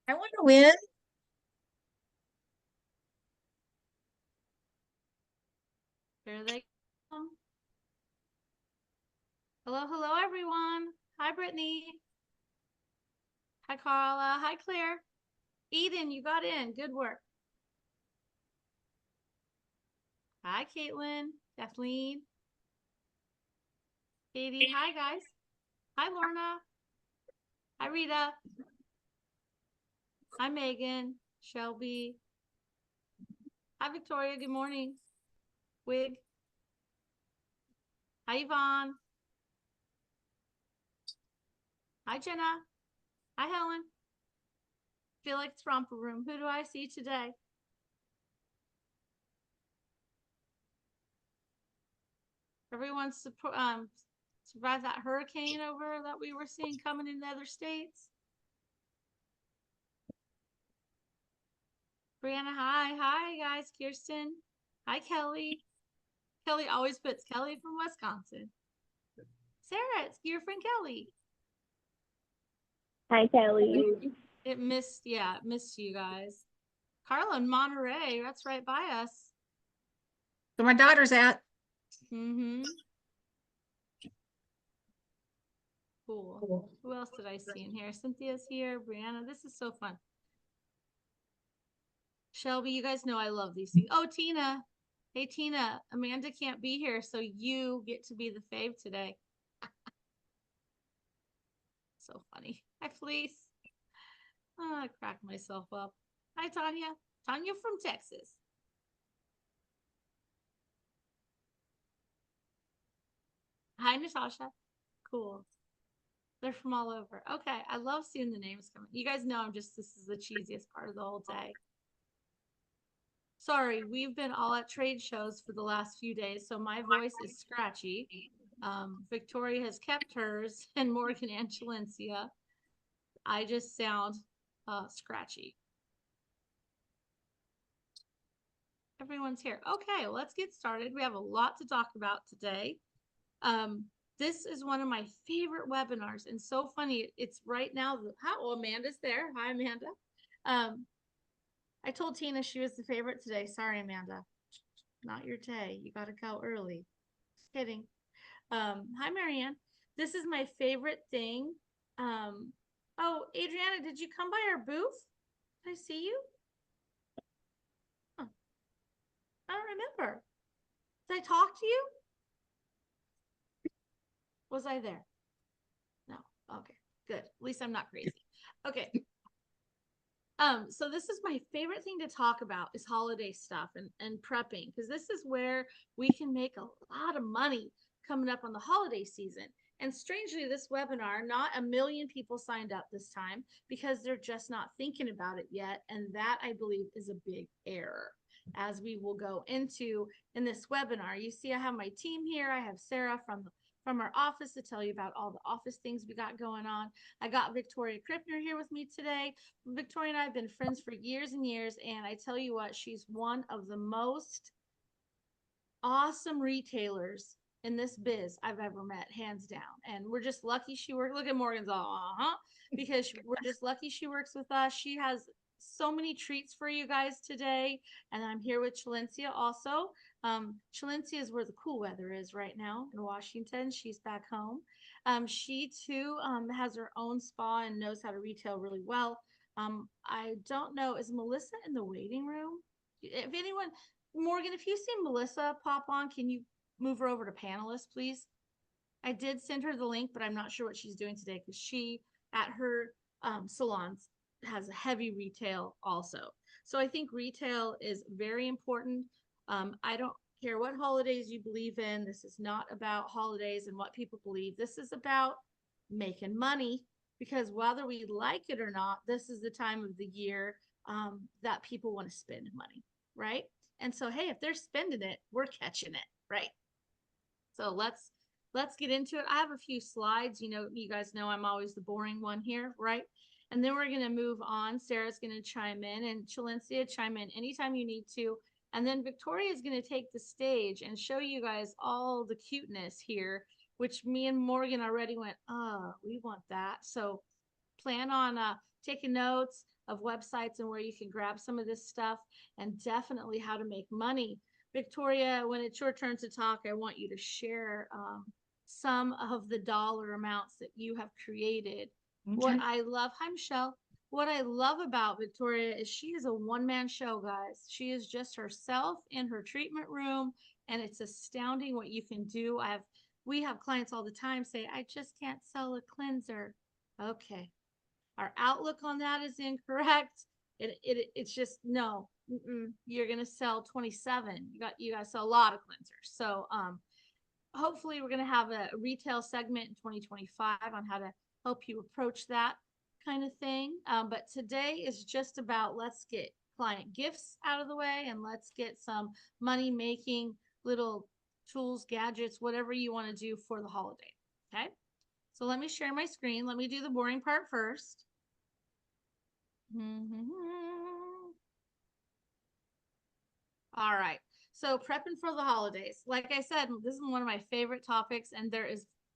I want to win. Here they come. Hello, hello, everyone. Hi, Brittany. Hi, Carla. Hi, Claire. Eden, you got in. Good work. Hi, Caitlin. Kathleen. Katie. Hi, guys. Hi, Lorna. Hi, Rita. Hi, Megan. Shelby. Hi, Victoria. Good morning. Wig. Hi, Yvonne. Hi, Jenna. Hi, Helen. Feel like it's romper room. Who do I see today? Everyone survived that hurricane over that we were seeing coming in the other states. Brianna, hi. Hi, guys. Kirsten. Hi, Kelly. Kelly always puts Kelly from Wisconsin. Sarah, it's your friend Kelly. Hi, Kelly. It missed you guys. Carla in Monterey, that's right by us. Where my daughter's at. Mm-hmm. Cool. Who else did I see in here? Cynthia's here. Brianna, this is so fun. Shelby, you guys know I love these things. Oh, Tina. Hey, Tina. Amanda can't be here, so you get to be the fave today. So funny. Hi, Fleece. Oh, I cracked myself up. Hi, Tanya. Tanya from Texas. Hi, Natasha. Cool. They're from all over. Okay. I love seeing the names coming. You guys know this is the cheesiest part of the whole day. Sorry, we've been all at trade shows for the last few days, so my voice is scratchy. Victoria has kept hers, and Morgan and Chalencia. I just sound scratchy. Everyone's here. Okay, let's get started. We have a lot to talk about today. This is one of my favorite webinars, and so funny. It's right now. Amanda's there. Hi, Amanda. I told Tina she was the favorite today. Sorry, Amanda. Not your day. You got to go early. Just kidding. Hi, Marianne. This is my favorite thing. Oh, Adriana, did you come by our booth? Did I see you? Huh. I don't remember. Did I talk to you? Was I there? No. Okay, good. At least I'm not crazy. Okay. So this is my favorite thing to talk about is holiday stuff and prepping, because this is where we can make a lot of money coming up on the holiday season. And strangely, this webinar, not a million people signed up this time because they're just not thinking about it yet. And that, I believe, is a big error, as we will go into in this webinar. You see, I have my team here. I have Sarah from our office to tell you about all the office things we got going on. I got Victoria Krippner here with me today. Victoria and I have been friends for years and years, and I tell you what, she's one of the most awesome retailers in this biz I've ever met, hands down. And we're just lucky she worked. Look at Morgan's all, because we're just lucky she works with us. She has so many treats for you guys today. And I'm here with Chalencia also. Chalencia is where the cool weather is right now in Washington. She's back home. She too has her own spa and knows how to retail really well. I don't know, is Melissa in the waiting room? If anyone, Morgan, if you see Melissa pop on, can you move her over to panelist, please? I did send her the link, but I'm not sure what she's doing today because she, at her salons, has a heavy retail also. So I think retail is very important. I don't care what holidays you believe in. This is not about holidays and what people believe. This is about making money, because whether we like it or not, this is the time of the year that people want to spend money, right? And so, hey, if they're spending it, we're catching it, right? So let's get into it. I have a few slides. You guys know I'm always the boring one here, right? And then we're going to move on. Sarah's going to chime in, and Chalencia, chime in anytime you need to. And then Victoria is going to take the stage and show you guys all the cuteness here, which me and Morgan already went, we want that. So plan on taking notes of websites and where you can grab some of this stuff, and definitely how to make money. Victoria, when it's your turn to talk, I want you to share some of the dollar amounts that you have created. What Okay. I love, hi Michelle. What I love about Victoria is she is a one-man show, guys. She is just herself in her treatment room, and it's astounding what you can do. We have clients all the time say, I just can't sell a cleanser. Okay. Our outlook on that is incorrect. It's just no. You're gonna sell 27. You got to sell a lot of cleansers. So hopefully we're gonna have a retail segment in 2025 on how to help you approach that kind of thing. But today is just about let's get client gifts out of the way and let's get some money making little tools, gadgets, whatever you want to do for the holiday. Okay. So let me share my screen. Let me do the boring part first. All right. So prepping for the holidays. Like I said, this is one of my favorite topics, and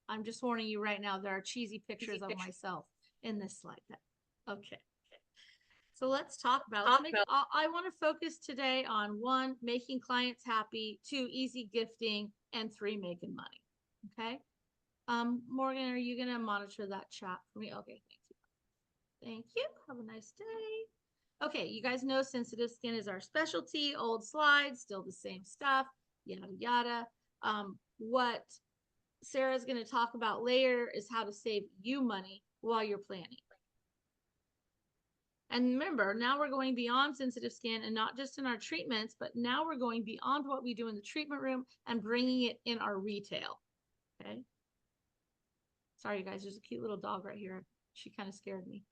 I'm just warning you right now, there are cheesy pictures of myself in this slide deck. Okay. So let's talk about, I want to focus today on 1, making clients happy, 2, easy gifting, and 3, making money. Okay. Morgan, are you going to monitor that chat for me? Okay. Thank you. Thank you. Have a nice day. Okay, you guys know sensitive skin is our specialty. Old slides, still the same stuff, yada, yada. What Sarah's going to talk about later is how to save you money while you're planning. And remember, now we're going beyond sensitive skin, and not just in our treatments, but now we're going beyond what we do in the treatment room and bringing it in our retail. Okay. Sorry, you guys, there's a cute little dog right here. She kind of scared me.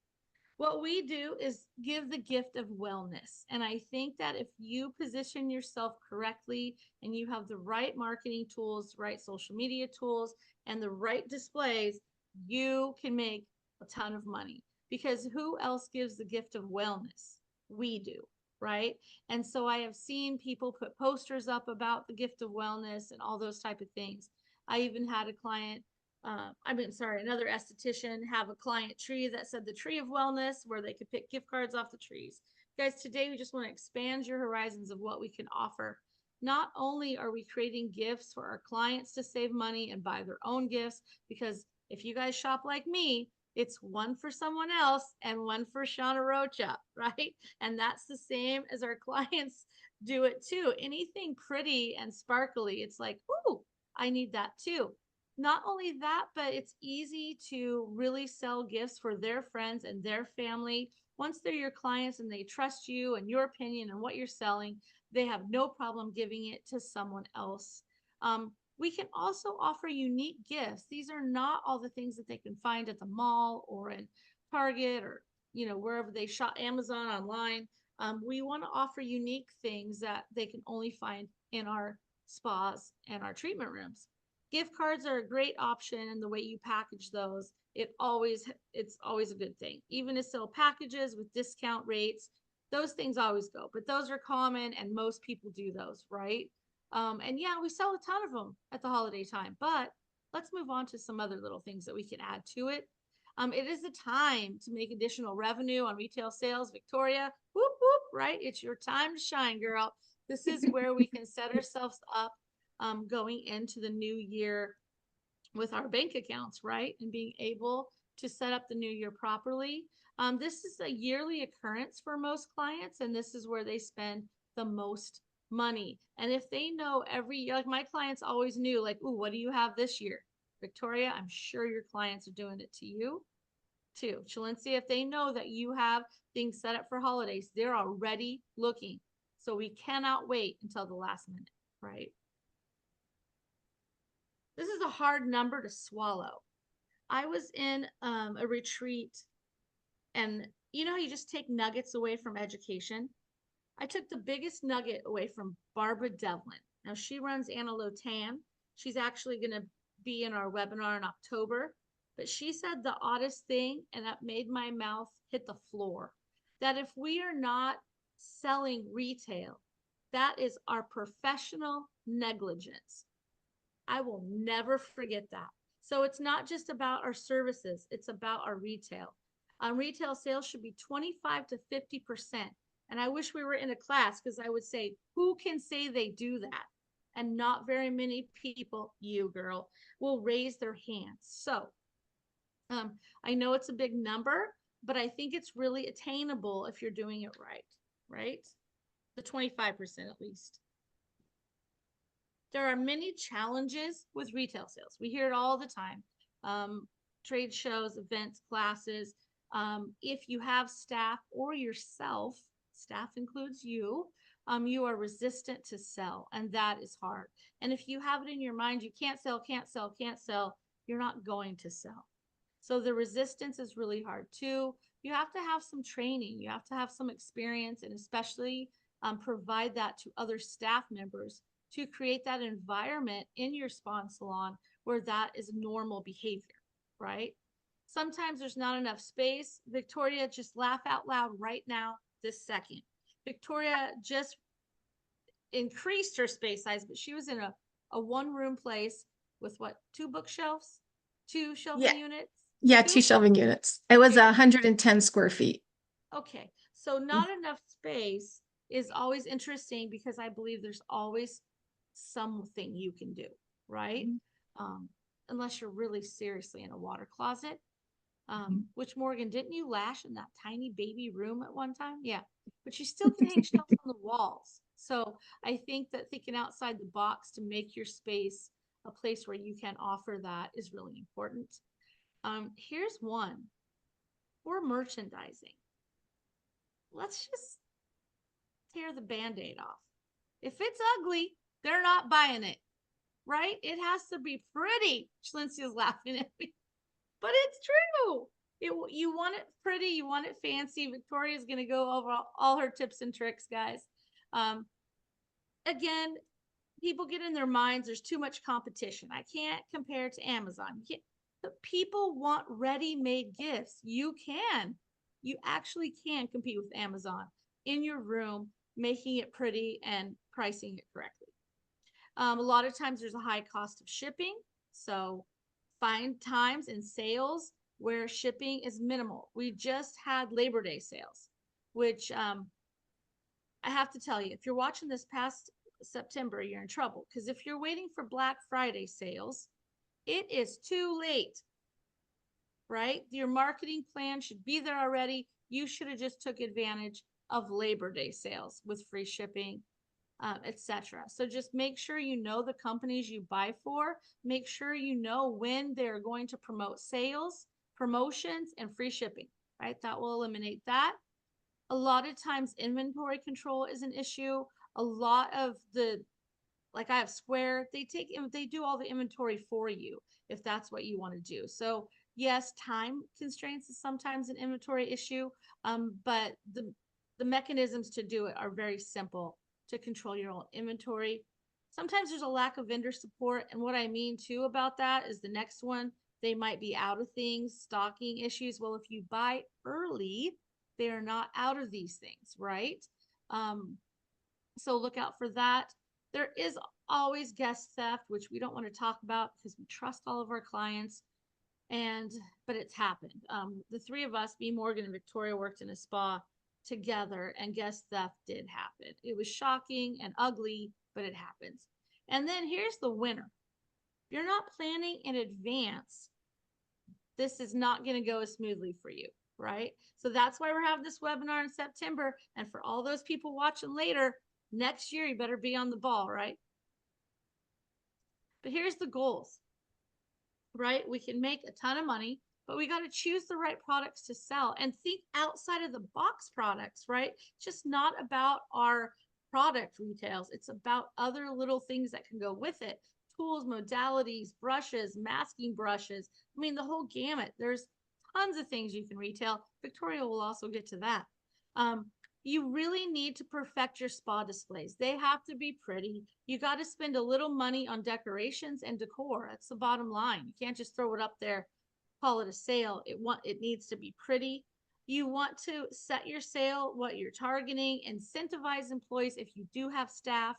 What we do is give the gift of wellness. And I think that if you position yourself correctly and you have the right marketing tools, right social media tools, and the right displays, you can make a ton of money. Because who else gives the gift of wellness? We do, right? And so I have seen people put posters up about the gift of wellness and all those type of things. I even had a client another esthetician have a client tree that said the tree of wellness, where they could pick gift cards off the trees. Guys, today we just want to expand your horizons of what we can offer. Not only are we creating gifts for our clients to save money and buy their own gifts, because if you guys shop like me, it's one for someone else and one for Shawna Rocha, right? And that's the same as our clients do it too. Anything pretty and sparkly, it's like, ooh, I need that too. Not only that, but it's easy to really sell gifts for their friends and their family. Once they're your clients and they trust you and your opinion and what you're selling, they have no problem giving it to someone else. We can also offer unique gifts. These are not all the things that they can find at the mall or in Target or wherever they shop, Amazon, online. We want to offer unique things that they can only find in our spas and our treatment rooms. Gift cards are a great option, and the way you package those, it's always a good thing. Even to sell packages with discount rates, those things always go, but those are common and most people do those, right? And yeah, we sell a ton of them at the holiday time, but let's move on to some other little things that we can add to it. It is a time to make additional revenue on retail sales. Victoria, whoop, whoop, right? It's your time to shine, girl. This is where we can set ourselves up going into the new year with our bank accounts, right? And being able to set up the new year properly. This is a yearly occurrence for most clients, and this is where they spend the most money. And if they know every year, like my clients always knew, like, ooh, what do you have this year? Victoria, I'm sure your clients are doing it to you too. Chalencia, if they know that you have things set up for holidays, they're already looking. So we cannot wait until the last minute, right? This is a hard number to swallow. I was in a retreat, and you just take nuggets away from education. I took the biggest nugget away from Barbara Devlin. Now she runs Anna Lotan. She's actually going to be in our webinar in October, but she said the oddest thing, and that made my mouth hit the floor, that if we are not selling retail, that is our professional negligence. I will never forget that. So it's not just about our services, it's about our retail. Retail sales should be 25 to 50%. And I wish we were in a class because I would say, who can say they do that? And not very many people, you girl, will raise their hands. So I know it's a big number, but I think it's really attainable if you're doing it right, right? The 25% at least. There are many challenges with retail sales. We hear it all the time. Trade shows, events, classes. If you have staff or yourself, staff includes you, you are resistant to sell, and that is hard. And if you have it in your mind, you can't sell, can't sell, can't sell, you're not going to sell. So the resistance is really hard too. You have to have some training, you have to have some experience, and especially provide that to other staff members to create that environment in your spa and salon where that is normal behavior, right? Sometimes there's not enough space. Victoria, just laugh out loud right now, this second. Victoria just increased her space size, but she was in a one-room place with what, 2 bookshelves, 2 shelving Yeah. units? Yeah, 2 Two? shelving units. It was Okay. 110 square feet. Okay. So not enough space is always interesting because I believe there's always something you can do, right? Unless you're really seriously in a water closet. Which Morgan, didn't you lash in that tiny baby room at one time? Yeah, but you still can hang shelves on the walls. So I think that thinking outside the box to make your space a place where you can offer that is really important. Here's one for merchandising. Let's just tear the band-aid off. If it's ugly, they're not buying it, right? It has to be pretty. Chalencia's laughing at me, but it's true. You want it pretty, you want it fancy. Victoria's going to go over all her tips and tricks, guys. Again, people get in their minds, there's too much competition. I can't compare to Amazon. But people want ready-made gifts. You actually can compete with Amazon in your room, making it pretty and pricing it correctly. A lot of times there's a high cost of shipping. So find times and sales where shipping is minimal. We just had Labor Day sales, which I have to tell you, if you're watching this past September, you're in trouble. Because if you're waiting for Black Friday sales, it is too late, right? Your marketing plan should be there already. You should have just took advantage of Labor Day sales with free shipping, etc. So just make sure you know the companies you buy for. Make sure you know when they're going to promote sales, promotions, and free shipping, right? That will eliminate that. A lot of times inventory control is an issue. A lot of like I have Square, they do all the inventory for you if that's what you want to do. So yes, time constraints is sometimes an inventory issue, but the mechanisms to do it are very simple to control your own inventory. Sometimes there's a lack of vendor support. And what I mean too about that is the next one, they might be out of things, stocking issues. Well, if you buy early, they are not out of these things, right? So look out for that. There is always guest theft, which we don't want to talk about because we trust all of our clients. But it's happened. The three of us, me, Morgan, and Victoria, worked in a spa together, and guest theft did happen. It was shocking and ugly, but it happens. And then here's the winner. If you're not planning in advance, this is not going to go as smoothly for you, right? So that's why we're having this webinar in September. And for all those people watching later, next year, you better be on the ball, right? But here's the goals, right? We can make a ton of money, but we got to choose the right products to sell and think outside of the box products, right? It's just not about our product retails. It's about other little things that can go with it. Tools, modalities, brushes, masking brushes. I mean, the whole gamut. There's tons of things you can retail. Victoria will also get to that. You really need to perfect your spa displays. They have to be pretty. You got to spend a little money on decorations and decor. That's the bottom line. You can't just throw it up there, call it a sale. It needs to be pretty. You want to set your sale, what you're targeting, incentivize employees. If you do have staff,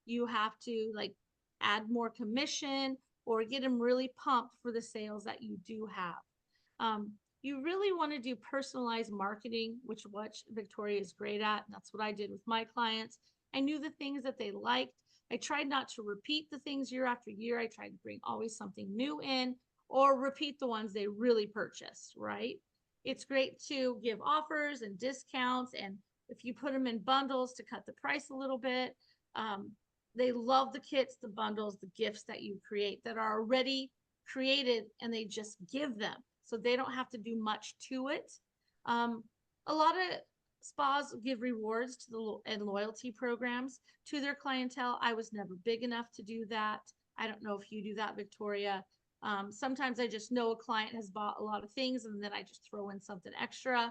you have to like add more commission or get them really pumped for the sales that you do have. You really want to do personalized marketing, which Victoria is great at. And that's what I did with my clients. I knew the things that they liked. I tried not to repeat the things year after year. I tried to bring always something new in or repeat the ones they really purchased, right? It's great to give offers and discounts. And if you put them in bundles to cut the price a little bit, they love the kits, the bundles, the gifts that you create that are already created and they just give them. So they don't have to do much to it. A lot of spas give rewards to and loyalty programs to their clientele. I was never big enough to do that. I don't know if you do that, Victoria. Sometimes I just know a client has bought a lot of things and then I just throw in something extra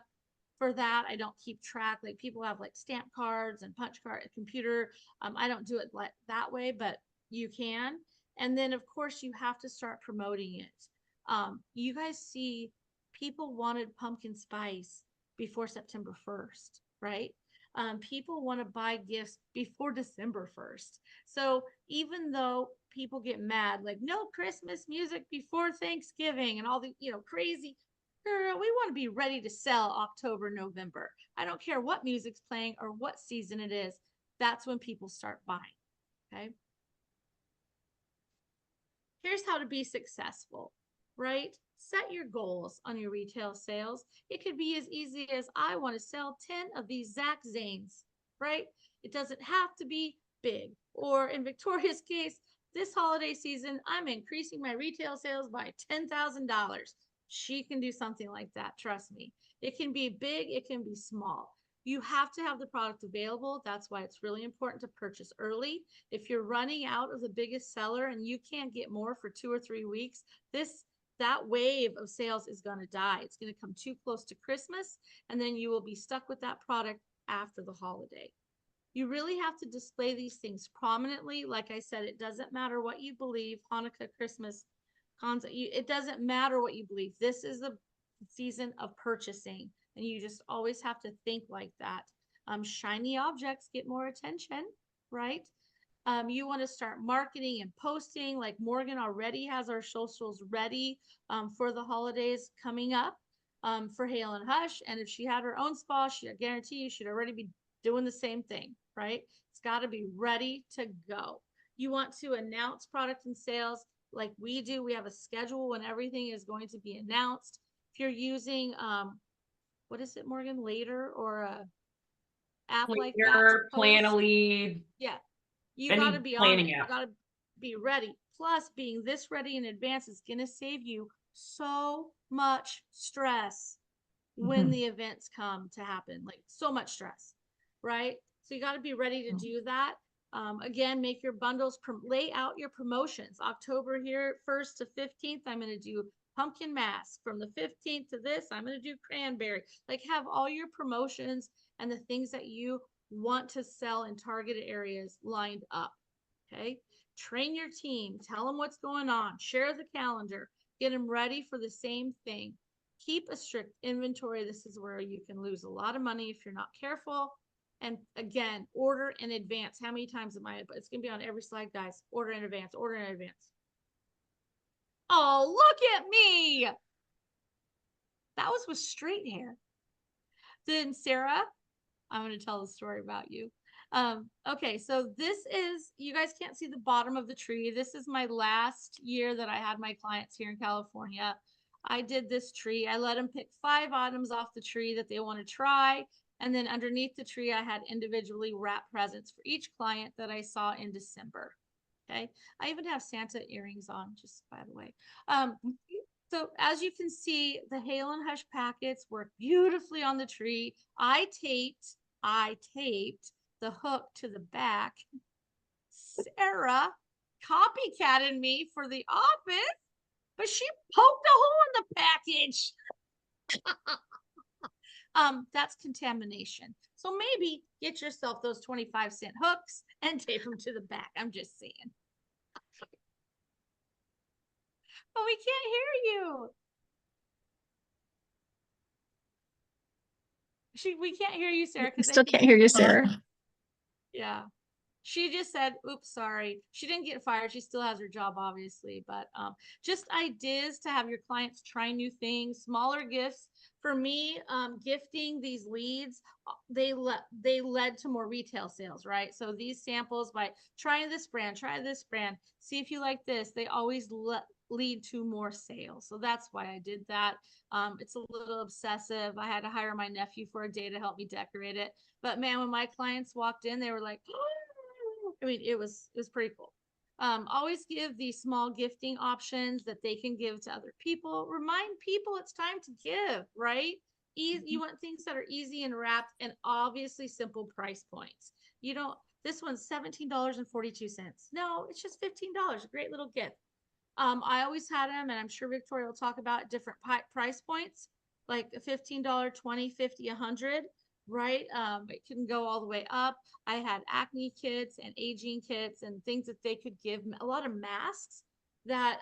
for that. I don't keep track. Like people have like stamp cards and punch card, computer. I don't do it like that way, but you can. And then of course you have to start promoting it. You guys see people wanted pumpkin spice before September 1st, right? People want to buy gifts before December 1st. So even though people get mad, like no Christmas music before Thanksgiving and all the, crazy, girl, we want to be ready to sell October, November. I don't care what music's playing or what season it is. That's when people start buying. Okay. Here's how to be successful, right? Set your goals on your retail sales. It could be as easy as I want to sell 10 of these Zach Zanes, right? It doesn't have to be big. Or in Victoria's case, this holiday season, I'm increasing my retail sales by $10,000. She can do something like that. Trust me. It can be big. It can be small. You have to have the product available. That's why it's really important to purchase early. If you're running out of the biggest seller and you can't get more for 2 or 3 weeks, that wave of sales is going to die. It's going to come too close to Christmas, and then you will be stuck with that product after the holiday. You really have to display these things prominently. Like I said, it doesn't matter what you believe, Hanukkah, Christmas, it doesn't matter what you believe. This is the season of purchasing, and you just always have to think like that. Shiny objects get more attention, right? You want to start marketing and posting. Like Morgan already has our socials ready for the holidays coming up for Hale and Hush. And if she had her own spa, I guarantee you she'd already be doing the same thing, right? It's got to be ready to go. You want to announce product and sales like we do. We have a schedule when everything is going to be announced. If you're using, what is it, Morgan, Later or a app like that to post? Planoly. Yeah. You got to be on it. You got to be ready. Plus, being this ready in advance is going to save you so much stress when the events come to happen. Like so much stress, right? So you got to be ready to do that. Again, make your bundles, lay out your promotions. October here, 1st to 15th, I'm going to do pumpkin mask. From the 15th to this, I'm going to do cranberry. Like have all your promotions and the things that you want to sell in targeted areas lined up. Okay. Train your team, tell them what's going on, share the calendar, get them ready for the same thing. Keep a strict inventory. This is where you can lose a lot of money if you're not careful. And again, order in advance. How many times am I? But it's going to be on every slide, guys. Order in advance, order in advance. Oh, look at me. That was with straight hair. Then Sarah, I'm going to tell the story about you. Okay, so this is, you guys can't see the bottom of the tree. This is my last year that I had my clients here in California. I did this tree. I let them pick 5 items off the tree that they want to try. And then underneath the tree, I had individually wrapped presents for each client that I saw in December. Okay. I even have Santa earrings on, just by the way. So as you can see, the Hale and Hush packets work beautifully on the tree. I taped the hook to the back. Sarah copycatted me for the office, but she poked a hole in the package. That's contamination. So maybe get yourself those 25-cent hooks and tape them to the back. I'm just saying. But we can't hear you. We can't hear you, Sarah. Still can't hear you, Sarah. Yeah. She just said, oops, sorry. She didn't get fired. She still has her job, obviously, but just ideas to have your clients try new things, smaller gifts. For me, gifting these leads, they led to more retail sales, right? So these samples, by trying this brand, try this brand, see if you like this, they always lead to more sales. So that's why I did that. It's a little obsessive. I had to hire my nephew for a day to help me decorate it. But man, when my clients walked in, they were like, I mean, it was pretty cool. Always give these small gifting options that they can give to other people. Remind people it's time to give, right? You want things that are easy and wrapped and obviously simple price points. You don't, this one's $17.42. No, it's just $15. A great little gift. I always had them, and I'm sure Victoria will talk about different price points, like a $15, 20, 50, 100, right? It can go all the way up. I had acne kits and aging kits and things that they could give, a lot of masks that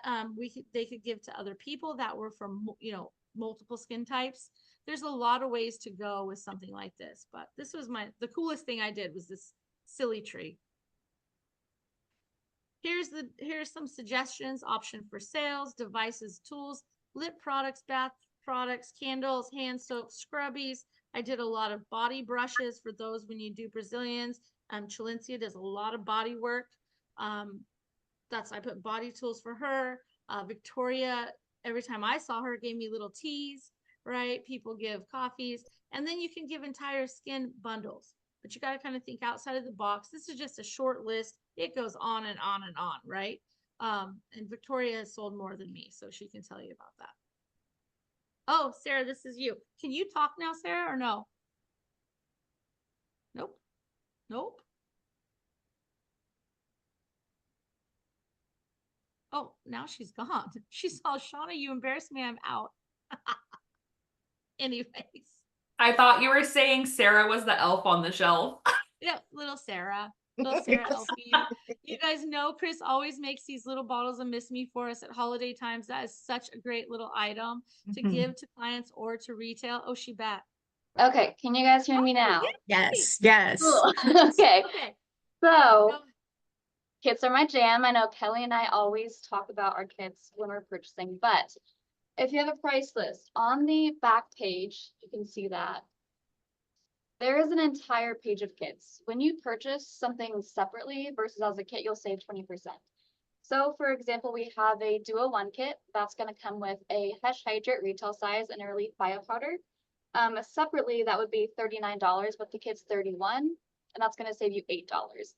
they could give to other people that were from, you know, multiple skin types. There's a lot of ways to go with something like this, but this was the coolest thing I did was this silly tree. Here's some suggestions: option for sales, devices, tools, lip products, bath products, candles, hand soap, scrubbies. I did a lot of body brushes for those when you do Brazilians. Chalencia does a lot of body work. I put body tools for her. Victoria, every time I saw her, gave me little teas, right? People give coffees, and then you can give entire skin bundles. But you got to kind of think outside of the box. This is just a short list. It goes on and on and on, right? And Victoria has sold more than me, so she can tell you about that. Oh, Sarah, this is you. Can you talk now, Sarah, or no? Nope. Nope. Oh, now she's gone. She saw Shawna, you embarrassed me. I'm out. Anyways. I thought you were saying Sarah was the elf on the shelf. Yeah, little Sarah. Little Sarah Elfie. You guys know Chris always makes these little bottles of Miss Me for us at holiday times. That is such a great little item to give to clients or to retail. Oh, she back. Okay, can you guys hear me now? Yes, yes. Cool. Okay. Okay. So kits are my jam. I know Kelly and I always talk about our kits when we're purchasing, but if you have a price list on the back page, you can see that there is an entire page of kits. When you purchase something separately versus as a kit, you'll save 20%. So for example, we have a Duo 1 kit that's going to come with a Hush Hydrate retail size and a Relief Bio Powder. Separately, that would be $39, but the kit's $31, and that's going to save you $8.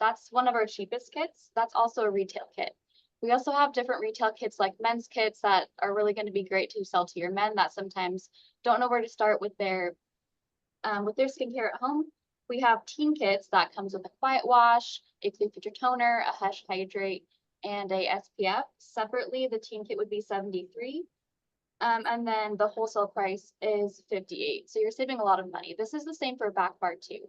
That's one of our cheapest kits. That's also a retail kit. We also have different retail kits like men's kits that are really going to be great to sell to your men that sometimes don't know where to start with their skincare at home. We have teen kits that comes with a quiet wash, a clean filter toner, a Hush Hydrate, and a SPF. Separately, the teen kit would be $73. And then the wholesale price is $58. So you're saving a lot of money. This is the same for back bar too.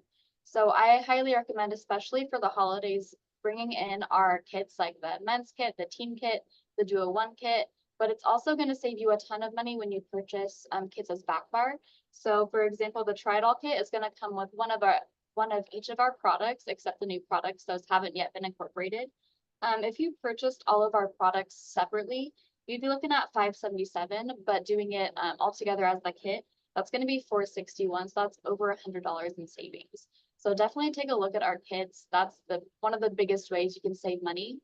So I highly recommend, especially for the holidays, bringing in our kits like the men's kit, the teen kit, the Duo 1 kit, but it's also going to save you a ton of money when you purchase kits as back bar. So for example, the Try It All kit is going to come with one of each of our products, except the new products, those haven't yet been incorporated. If you purchased all of our products separately, you'd be looking at $577, but doing it all together as the kit, that's going to be $461. So that's over $100 in savings. So definitely take a look at our kits. That's one of the biggest ways you can save money.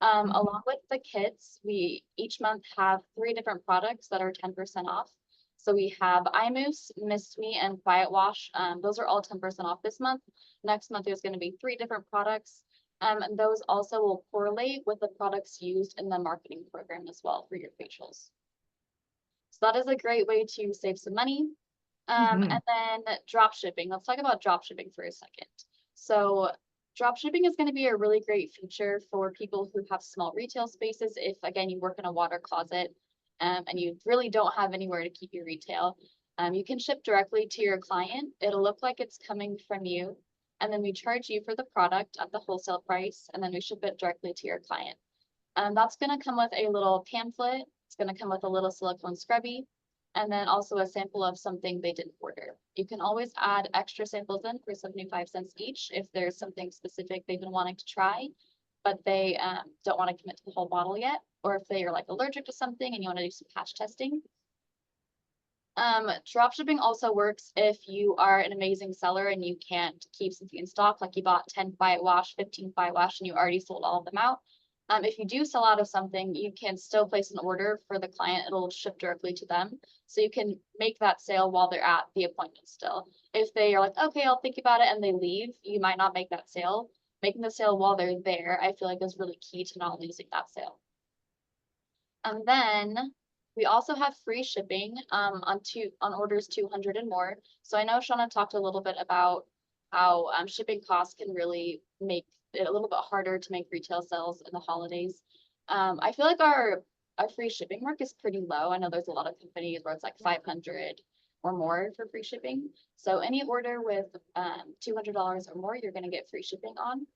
Along with the kits, we each month have 3 different products that are 10% off. So we have Eye Mousse, Mist Me, and Quiet Wash. Those are all 10% off this month. Next month, there's going to be 3 different products. And those also will correlate with the products used in the marketing program as well for your facials. So that is a great way to save some money. And then drop shipping. Let's talk about drop shipping for a second. So drop shipping is going to be a really great feature for people who have small retail spaces. If again, you work in a water closet and you really don't have anywhere to keep your retail, you can ship directly to your client. It'll look like it's coming from you. And then we charge you for the product at the wholesale price, and then we ship it directly to your client. That's going to come with a little pamphlet. It's going to come with a little silicone scrubby. and then also a sample of something they didn't order. You can always add extra samples in for 75 cents each if there's something specific they've been wanting to try, but they don't want to commit to the whole bottle yet, or if they are like allergic to something and you want to do some patch testing. Drop shipping also works if you are an amazing seller and you can't keep something in stock, like you bought 10 quiet wash, 15 quiet wash, and you already sold all of them out. If you do sell out of something, you can still place an order for the client. It'll ship directly to them. So you can make that sale while they're at the appointment still. If they are like, okay, I'll think about it, and they leave, you might not make that sale. Making the sale while they're there, I feel like is really key to not losing that sale. And then we also have free shipping on orders 200 and more. So I know Shawna talked a little bit about how shipping costs can really make it a little bit harder to make retail sales in the holidays. I feel like our free shipping mark is pretty low. I know there's a lot of companies where it's like 500 or more for free shipping. So any order with $200 or more, you're going to get free shipping on.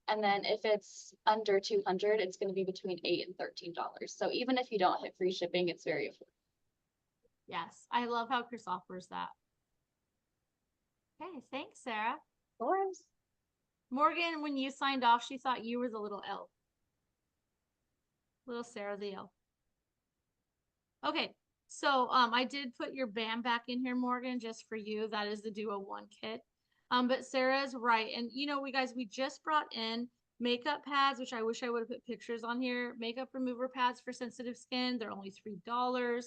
And then if it's under 200, it's going to be between $8 and $13. So even if you don't hit free shipping, it's very affordable. Yes, I love how Chris offers that. Okay, thanks, Sarah. Of course. Morgan, when you signed off, she thought you were the little elf. Little Sarah the elf. Okay, so I did put your BAM back in here, Morgan, just for you. That is the Duo 1 kit. But Sarah's right. And you know, we just brought in makeup pads, which I wish I would have put pictures on here. Makeup remover pads for sensitive skin. They're only $3.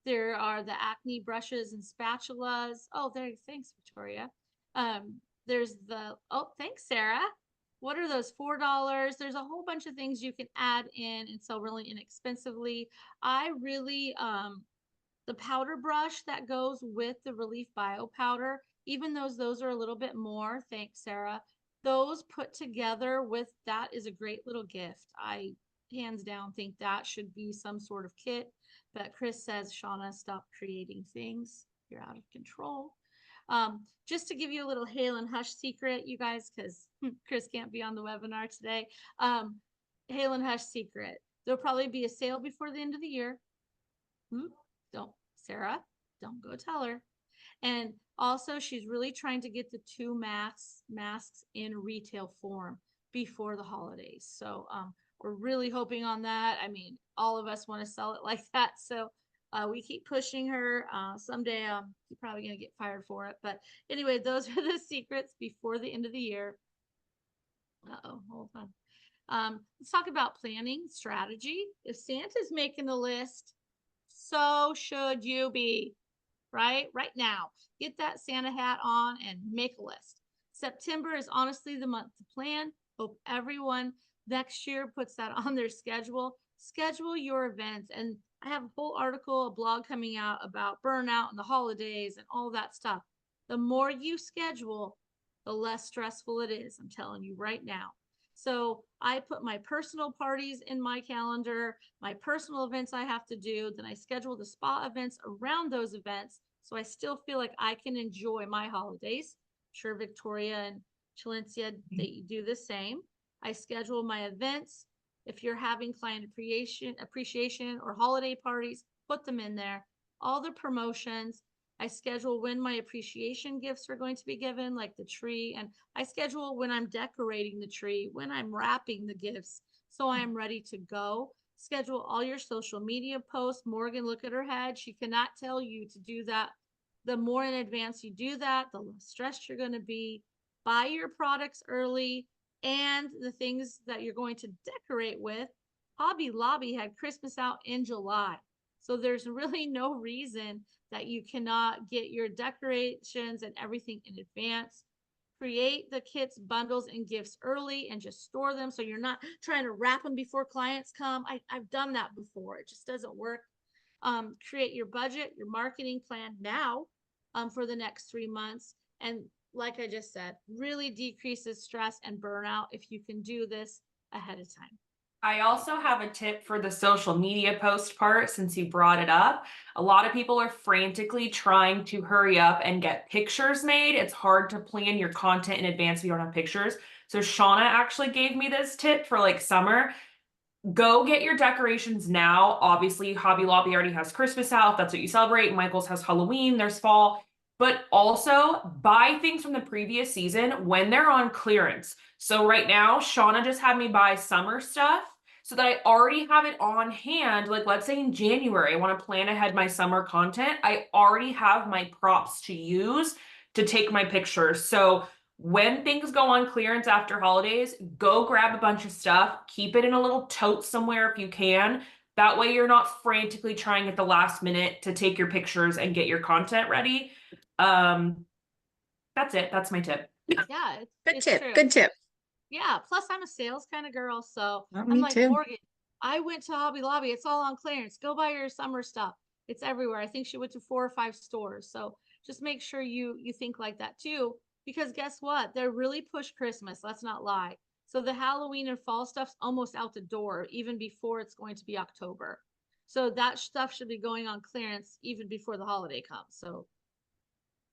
There are the acne brushes and spatulas. Oh, thanks, Victoria. There's the, oh, thanks, Sarah. What are those? $4. There's a whole bunch of things you can add in and sell really inexpensively. I really, the powder brush that goes with the Relief Bio powder, even though those are a little bit more, thanks, Sarah, those put together with that is a great little gift. I hands down think that should be some sort of kit, but Chris says, Shawna, stop creating things. You're out of control. Just to give you a little Hale Hush secret, you guys, because Chris can't be on the webinar today. Hale Hush secret. There'll probably be a sale before the end of the year. Don't, Sarah, don't go tell her. And also, she's really trying to get the 2 masks in retail form before the holidays. So we're really hoping on that. I mean, all of us want to sell it like that. So we keep pushing her. Someday you're probably going to get fired for it. But anyway, those are the secrets before the end of the year. Uh-oh, hold on. Let's talk about planning strategy. If Santa's making the list, so should you be, right now. Get that Santa hat on and make a list. September is honestly the month to plan. Hope everyone next year puts that on their schedule. Schedule your events. And I have a whole article, a blog coming out about burnout and the holidays and all that stuff. The more you schedule, the less stressful it is. I'm telling you right now. So I put my personal parties in my calendar, my personal events I have to do. Then I schedule the spa events around those events. So I still feel like I can enjoy my holidays. I'm sure Victoria and Chalencia, they do the same. I schedule my events. If you're having client appreciation or holiday parties, put them in there. All the promotions. I schedule when my appreciation gifts are going to be given, like the tree. And I schedule when I'm decorating the tree, when I'm wrapping the gifts, so I am ready to go. Schedule all your social media posts. Morgan, look at her head. She cannot tell you to do that. The more in advance you do that, the less stressed you're going to be. Buy your products early and the things that you're going to decorate with. Hobby Lobby had Christmas out in July. So there's really no reason that you cannot get your decorations and everything in advance. Create the kits, bundles, and gifts early and just store them so you're not trying to wrap them before clients come. I've done that before. It just doesn't work. Create your budget, your marketing plan now for the next 3 months. And like I just said, really decreases stress and burnout if you can do this ahead of time. I also have a tip for the social media post part since you brought it up. A lot of people are frantically trying to hurry up and get pictures made. It's hard to plan your content in advance if you don't have pictures. So Shawna actually gave me this tip for like summer. go get your decorations now. Obviously, Hobby Lobby already has Christmas out. That's what you celebrate. Michael's has Halloween. There's fall. But also buy things from the previous season when they're on clearance. So right now, Shawna just had me buy summer stuff so that I already have it on hand. Like, let's say in January, I want to plan ahead my summer content. I already have my props to use to take my pictures. So when things go on clearance after holidays, go grab a bunch of stuff, keep it in a little tote somewhere if you can. That way you're not frantically trying at the last minute to take your pictures and get your content ready. That's it. That's my tip. Yeah, Good it's tip. true. Good tip. Yeah, plus I'm a sales kind of girl, so Oh, I'm me like, too. Morgan, I went to Hobby Lobby. It's all on clearance. Go buy your summer stuff. It's everywhere. I think she went to 4 or 5 stores. So just make sure you think like that too, because guess what? They're really push Christmas. Let's not lie. So the Halloween and fall stuff's almost out the door even before it's going to be October. So that stuff should be going on clearance even before the holiday comes. So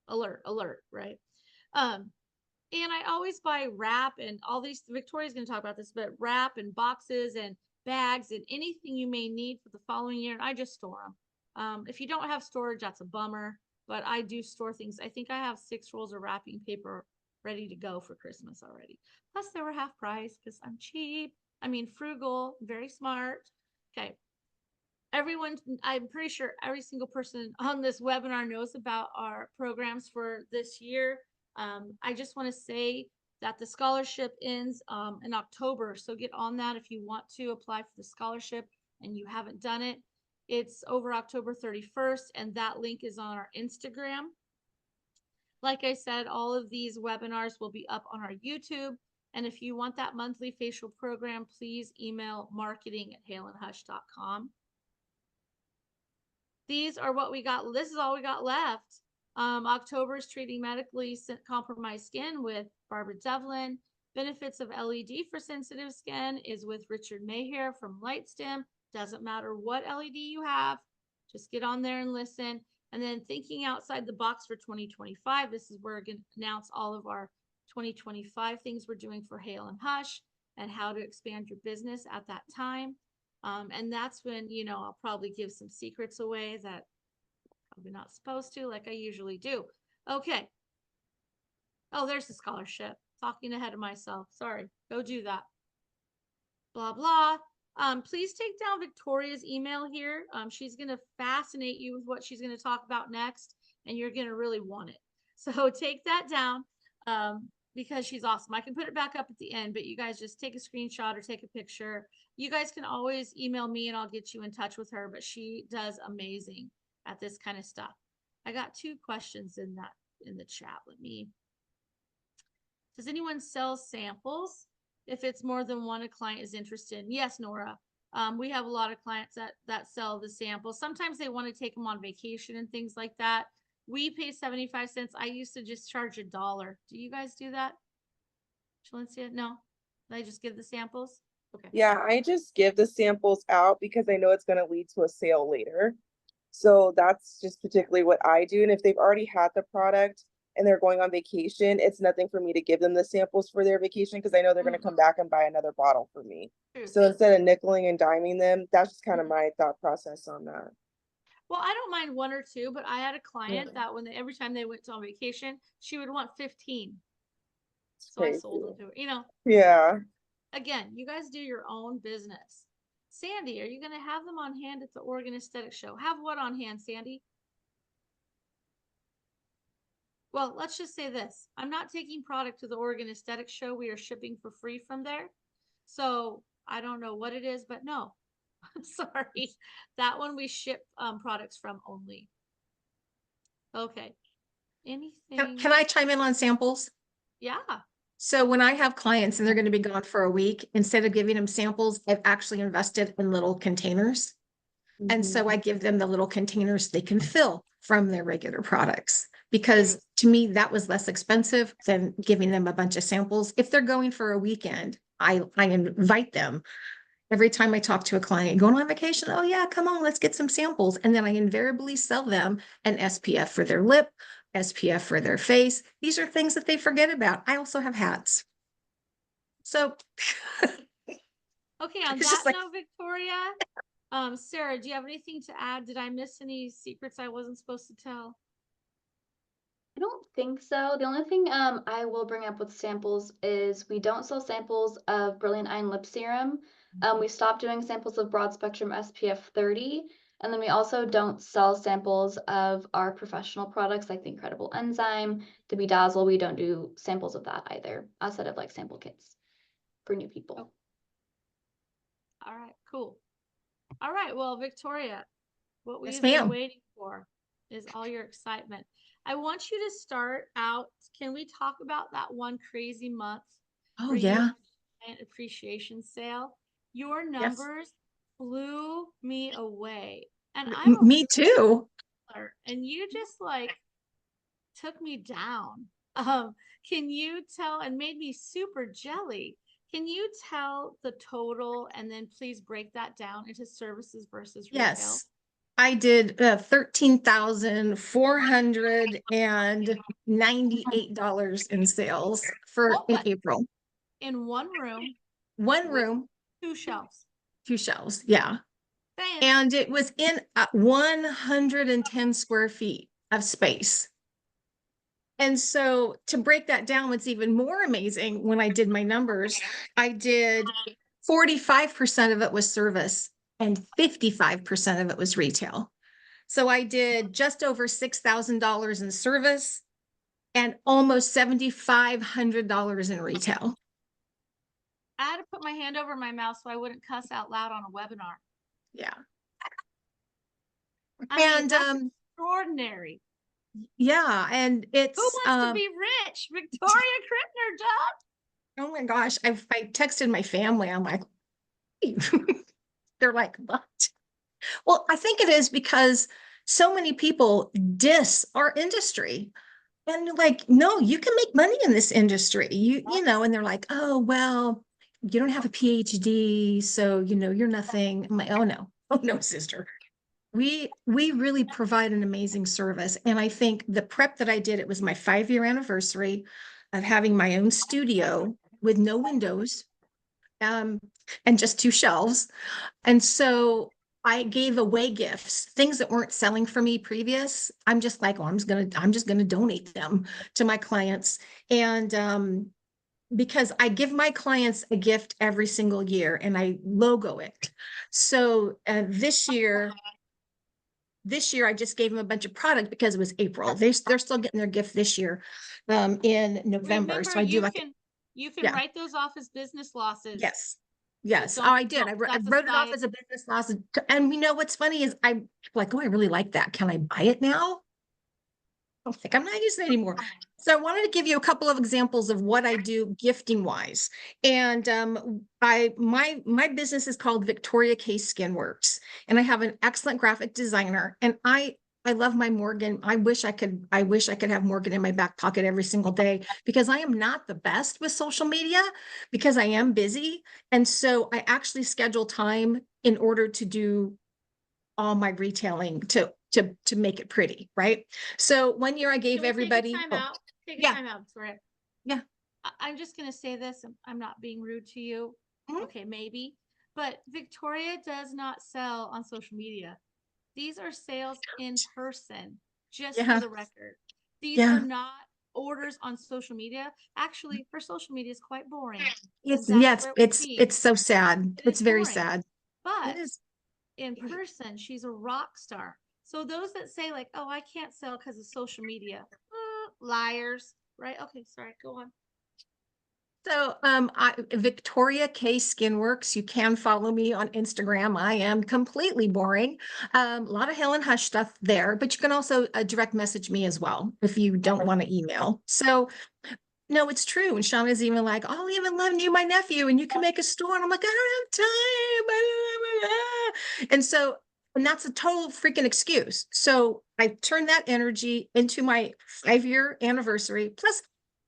alert, alert, right? And I always buy wrap and all these. Victoria's going to talk about this, but wrap and boxes and bags and anything you may need for the following year. I just store them. If you don't have storage, that's a bummer, but I do store things. I think I have 6 rolls of wrapping paper ready to go for Christmas already. Plus, they were half price because I'm cheap. I mean, frugal, very smart. Okay. Everyone, I'm pretty sure every single person on this webinar knows about our programs for this year. I just want to say that the scholarship ends in October. So get on that if you want to apply for the scholarship and you haven't done it. It's over October 31st, and that link is on our Instagram. Like I said, all of these webinars will be up on our YouTube. And if you want that monthly facial program, please email marketing@haleandhush.com. These are what we got. This is all we got left. October is treating medically compromised skin with Barbara Devlin. Benefits of LED for sensitive skin is with Richard Mayhair from Lightstim. Doesn't matter what LED you have, just get on there and listen. And then thinking outside the box for 2025, this is where we're going to announce all of our 2025 things we're doing for Hale and Hush and how to expand your business at that time. And that's when, I'll probably give some secrets away that I'm probably not supposed to, like I usually do. Okay. Oh, there's the scholarship. Talking ahead of myself. Sorry. Go do that. Blah, blah. Please take down Victoria's email here. She's going to fascinate you with what she's going to talk about next, and you're going to really want it. So take that down because she's awesome. I can put it back up at the end, but you guys just take a screenshot or take a picture. You guys can always email me and I'll get you in touch with her, but she does amazing at this kind of stuff. I got 2 questions in the chat. Does anyone sell samples if it's more than one a client is interested in? Yes, Nora. We have a lot of clients that sell the samples. Sometimes they want to take them on vacation and things like that. We pay 75 cents. I used to just charge $1. Do you guys do that? Chalencia? No? I just give the samples? Okay. Yeah, I just give the samples out because I know it's going to lead to a sale later. So that's just particularly what I do. And if they've already had the product and they're going on vacation, it's nothing for me to give them the samples for their vacation because I know they're going to come back and buy another bottle for me. True. So instead of nickeling and diming them, that's just kind of my thought process on that. Well, I don't mind 1 or 2, but I had a client that every time they went on vacation, she would want 15. So I sold them to her, Yeah. Again, you guys do your own business. Sandy, are you going to have them on hand at the Oregon Aesthetic Show? Have what on hand, Sandy? Well, let's just say this. I'm not taking product to the Oregon Aesthetic Show. We are shipping for free from there. So I don't know what it is, but no, I'm sorry. That one we ship products from only. Okay. Anything? Can I chime in on samples? Yeah. So when I have clients and they're going to be gone for a week, instead of giving them samples, I've actually invested in little containers. And so I give them the little containers they can fill from their regular products, because to me, that was less expensive than giving them a bunch of samples. If they're going for a weekend, I invite them. Every time I talk to a client going on vacation, oh yeah, come on, let's get some samples. And then I invariably sell them an SPF for their lip, SPF for their face. These are things that they forget about. I also have hats. So Okay, on It's that just like- note, Victoria, Sarah, do you have anything to add? Did I miss any secrets I wasn't supposed to tell? I don't think so. The only thing I will bring up with samples is we don't sell samples of Brilliant Iron Lip Serum. We stopped doing samples of broad spectrum SPF 30. And then we also don't sell samples of our professional products like the Incredible Enzyme, the Bedazzle. We don't do samples of that either, outside of like sample kits for new people. All right, cool. All right, well, Victoria, what Yes, we've been ma'am. waiting for is all your excitement. I want you to start out. Can we talk about that one crazy month? Oh, where you yeah. had a client appreciation sale. Your Yes. numbers blew me away. And I'm a Me too. wholesaler, and you just like took me down. Can you tell, and made me super jelly? Can you tell the total and then please break that down into services versus retail? Yes. I did $13,498 in sales in April. In one room, One with room, 2 shelves. 2 shelves. Yeah. Saying, And it was in 110 square feet of space. And so to break that down, what's even more amazing when I did my numbers, I did 45% of it was service and 55% of it was retail. So I did just over $6,000 in service and almost $7,500 in retail. I had to put my hand over my mouth so I wouldn't cuss out loud on a webinar. Yeah. I mean, And that's extraordinary. yeah, and it's Who wants to be rich? Victoria Krippner, Doug. oh my gosh, I texted my family. I'm like, they're like, what? Well, I think it is because so many people diss our industry. And like, no, you can make money in this industry. You know, and they're like, oh, well, you don't have a PhD, so you know, you're nothing. I'm like, oh no, sister. We really provide an amazing service. And I think the prep that I did, it was my 5-year anniversary of having my own studio with no windows, and just 2 shelves. And so I gave away gifts, things that weren't selling for me previous. I'm just like, oh, I'm just gonna donate them to my clients. And because I give my clients a gift every single year and I logo it. So this year I just gave them a bunch of product because it was April. They're still getting their gift this year, in November. Remember, So I do like, you can yeah. write those off as business losses. Yes. Yes. Don't- Oh, I did. don't- I that's a wrote it off side- as a business loss. And you know what's funny is I'm like, oh, I really like that. Can I buy it now? I don't think I'm not using it anymore. So I wanted to give you a couple of examples of what I do gifting wise. And my business is called Victoria K Skin Works, and I have an excellent graphic designer. And I love my Morgan. I wish I could have Morgan in my back pocket every single day, because I am not the best with social media because I am busy. And so I actually schedule time in order to do all my retailing to make it pretty, right? So one year I gave Can we everybody, take a time out? Take a yeah. time out, Victoria. Yeah. I'm just gonna say this, and I'm not being rude to you. Mhm. Okay, maybe. But Victoria does not sell on social media. These are sales in person, just Yeah. for the record. These Yeah. are not orders on social media. Actually, her social media is quite boring. It's, That's yes, where it would it's be. so sad. It It's is very boring. sad. But It is. in person, she's a rock star. So those that say like, oh, I can't sell because of social media, liars, right? Okay, sorry, go on. So, Victoria K Skin Works, you can follow me on Instagram. I am completely boring. A lot of Hale Hush stuff there, but you can also direct message me as well if you don't want to email. So, no, it's true. And Shawna's even like, I'll even lend you my nephew and you can make a store. And I'm like, I don't have time. And so, and that's a total freaking excuse. So I turned that energy into my 5-year anniversary. Plus,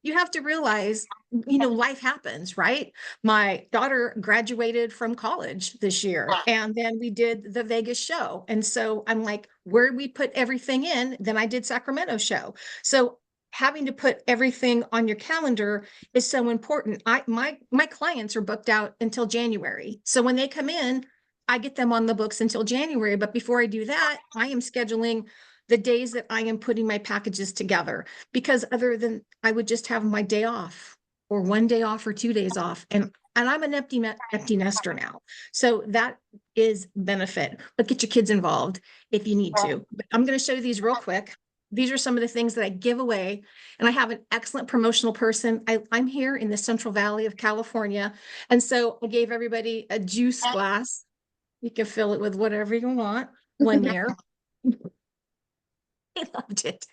you have to realize, you know, life happens, right? My daughter graduated from college this year, and then we did the Vegas show. And so I'm like, where we put everything in, then I did Sacramento show. So having to put everything on your calendar is so important. My clients are booked out until January. So when they come in, I get them on the books until January. But before I do that, I am scheduling the days that I am putting my packages together, because other than I would just have my day off or 1 day off or 2 days off. And I'm an empty nester now. So that is benefit, but get your kids involved if you need to. But I'm going to show you these real quick. These are some of the things that I give away, and I have an excellent promotional person. I'm here in the Central Valley of California. And so I gave everybody a juice glass. You can fill it with whatever you want 1 year. I loved it.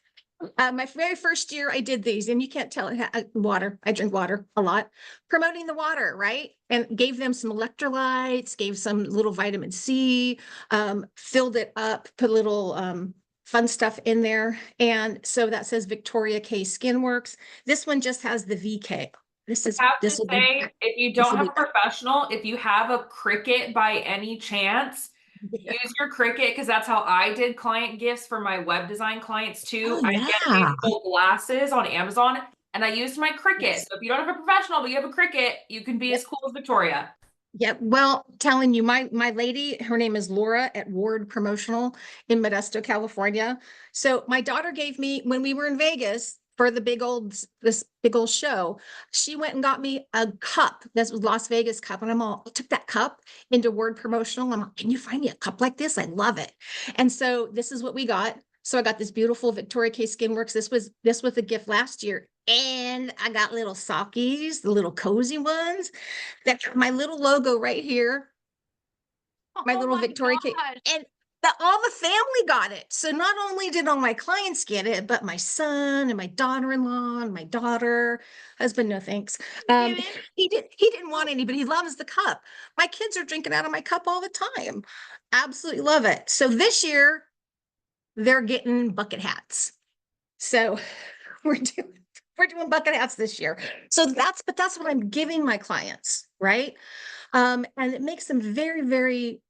My very first year I did these, and you can't tell it, water. I drink water a lot, promoting the water, right? And gave them some electrolytes, gave some little vitamin C, filled it up, put a little fun stuff in there. And so that says Victoria K Skin Works. This one just has the VK. This is, I have this to will be, say, if you this don't will have a professional, if you have a Cricut by any chance, Yeah. use your Cricut, because that's how I did client gifts for my web design clients too. Oh, I get yeah. these little glasses on Amazon, and I used my Cricut. Yes. So if you don't have a professional, but you have a Cricut, you can be Yep. as cool as Victoria. Yeah, well, telling you, my lady, her name is Laura at Ward Promotional in Modesto, California. So my daughter gave me, when we were in Vegas for the this big old show, she went and got me a cup. This was Las Vegas cup. And I took that cup into Word Promotional. I'm like, can you find me a cup like this? I love it. And so this is what we got. So I got this beautiful Victoria K Skin Works. This was a gift last year. And I got little sockies, the little cozy ones. That's my little logo right here, my Oh little my Victoria K. gosh. And all the family got it. So not only did all my clients get it, but my son and my daughter-in-law and my daughter, husband, no thanks. Get it? He didn't want any, but he loves the cup. My kids are drinking out of my cup all the time. Absolutely love it. So this year they're getting bucket hats. So we're doing bucket hats this year. So that's what I'm giving my clients, right? And it makes them very, very,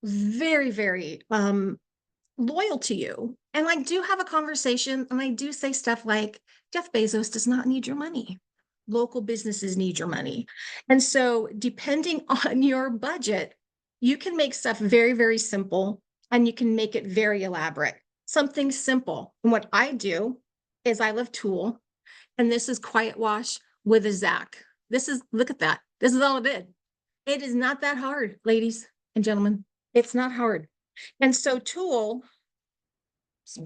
very, very loyal to you. And I do have a conversation, and I do say stuff like, Jeff Bezos does not need your money. Local businesses need your money. And so depending on your budget, you can make stuff very, very simple, and you can make it very elaborate. Something simple. And what I do is I love Tool, and this is Quiet Wash with a Zac. Look at that. This is all it did. It is not that hard, ladies and gentlemen. It's not hard. And so Tool, so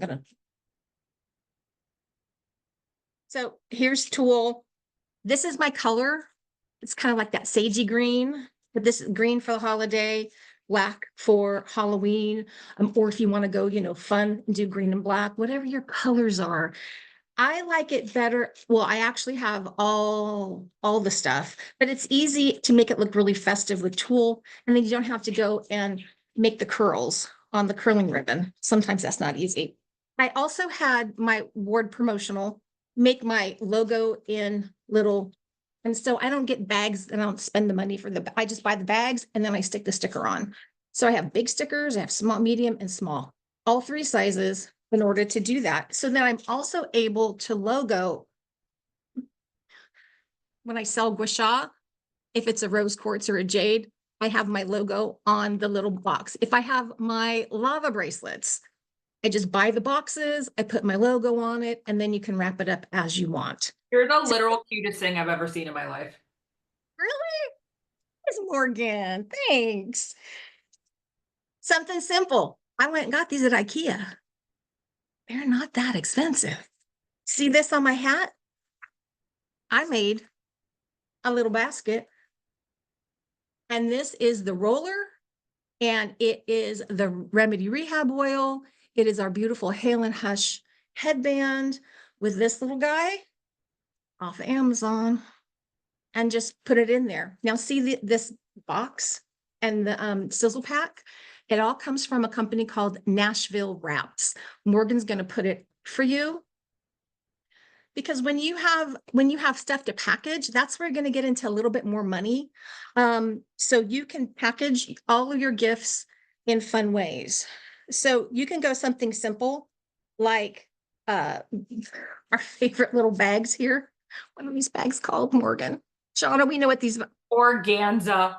here's Tool. This is my color. It's kind of like that sagey green, but this is green for the holiday, black for Halloween. Or if you want to go, fun and do green and black, whatever your colors are. I like it better. Well, I actually have all the stuff, but it's easy to make it look really festive with Tool. And then you don't have to go and make the curls on the curling ribbon. Sometimes that's not easy. I also had my Ward Promotional make my logo in little, and so I don't get bags and I don't spend the money I just buy the bags and then I stick the sticker on. So I have big stickers, I have small, medium, and small, all 3 sizes in order to do that. So then I'm also able to logo when I sell gua sha, if it's a rose quartz or a jade, I have my logo on the little box. If I have my lava bracelets, I just buy the boxes, I put my logo on it, and then you can wrap it up as you want. You're the literal cutest thing I've ever seen in my life. Really? Yes, Morgan, thanks. Something simple. I went and got these at IKEA. They're not that expensive. See this on my hat? I made a little basket. And this is the roller, and it is the Remedy Rehab Oil. It is our beautiful Hale Hush headband with this little guy off of Amazon, and just put it in there. Now see this box and the sizzle pack? It all comes from a company called Nashville Wraps. Morgan's going to put it for you. Because when you have stuff to package, that's where you're going to get into a little bit more money. So you can package all of your gifts in fun ways. So you can go something simple like uh, our favorite little bags here. What are these bags called, Morgan? Shawna, we know what these Organza.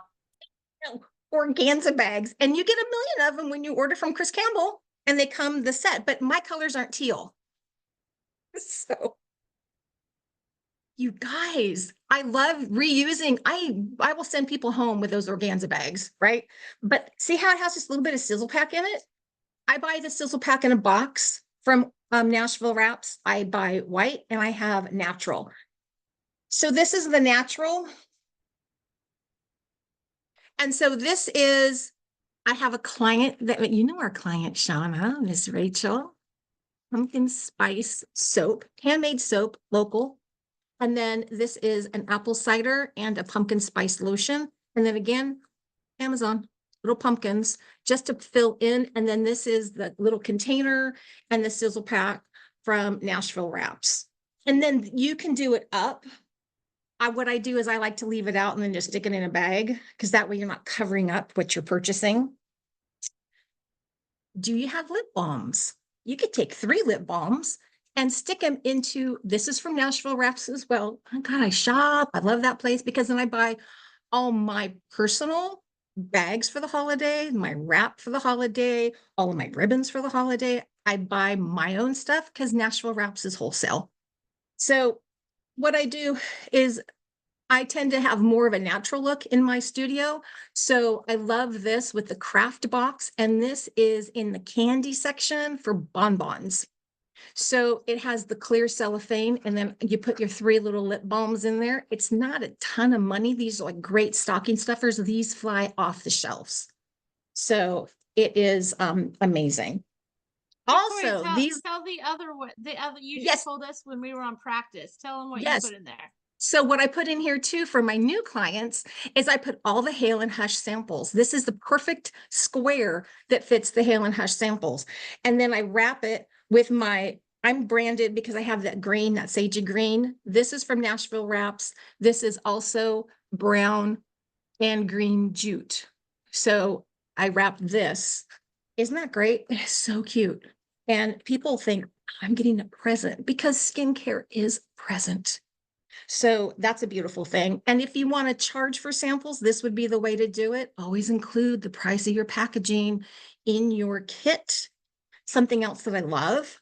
organza bags, and you get a million of them when you order from Chris Campbell, and they come the set, but my colors aren't teal. So you guys, I love reusing. I will send people home with those organza bags, right? But see how it has just a little bit of sizzle pack in it? I buy the sizzle pack in a box from Nashville Wraps. I buy white and I have natural. So this is the natural. And so this is, I have a client that, you know, our client, Shawna, Miss Rachel, pumpkin spice soap, handmade soap, local. And then this is an apple cider and a pumpkin spice lotion. And then again, Amazon, little pumpkins just to fill in. And then this is the little container and the sizzle pack from Nashville Wraps. And then you can do it up. What I do is I like to leave it out and then just stick it in a bag because that way you're not covering up what you're purchasing. Do you have lip balms? You could take 3 lip balms and stick them into, this is from Nashville Wraps as well. Oh God, I shop. I love that place because then I buy all my personal bags for the holiday, my wrap for the holiday, all of my ribbons for the holiday. I buy my own stuff because Nashville Wraps is wholesale. So what I do is I tend to have more of a natural look in my studio. So I love this with the craft box, and this is in the candy section for bonbons. So it has the clear cellophane, and then you put your 3 little lip balms in there. It's not a ton of money. These are like great stocking stuffers. These fly off the shelves. So it is amazing. Victoria, Also, these, tell the other one, you yes, just told us when we were on practice. Tell them what you yes. put in there. So what I put in here too for my new clients is I put all the Hale Hush samples. This is the perfect square that fits the Hale Hush samples. And then I wrap it with my, I'm branded because I have that green, that sagey green. This is from Nashville Wraps. This is also brown and green jute. So I wrap this. Isn't that great? It's so cute. And people think I'm getting a present because skincare is present. So that's a beautiful thing. And if you want to charge for samples, this would be the way to do it. Always include the price of your packaging in your kit. Something else that I love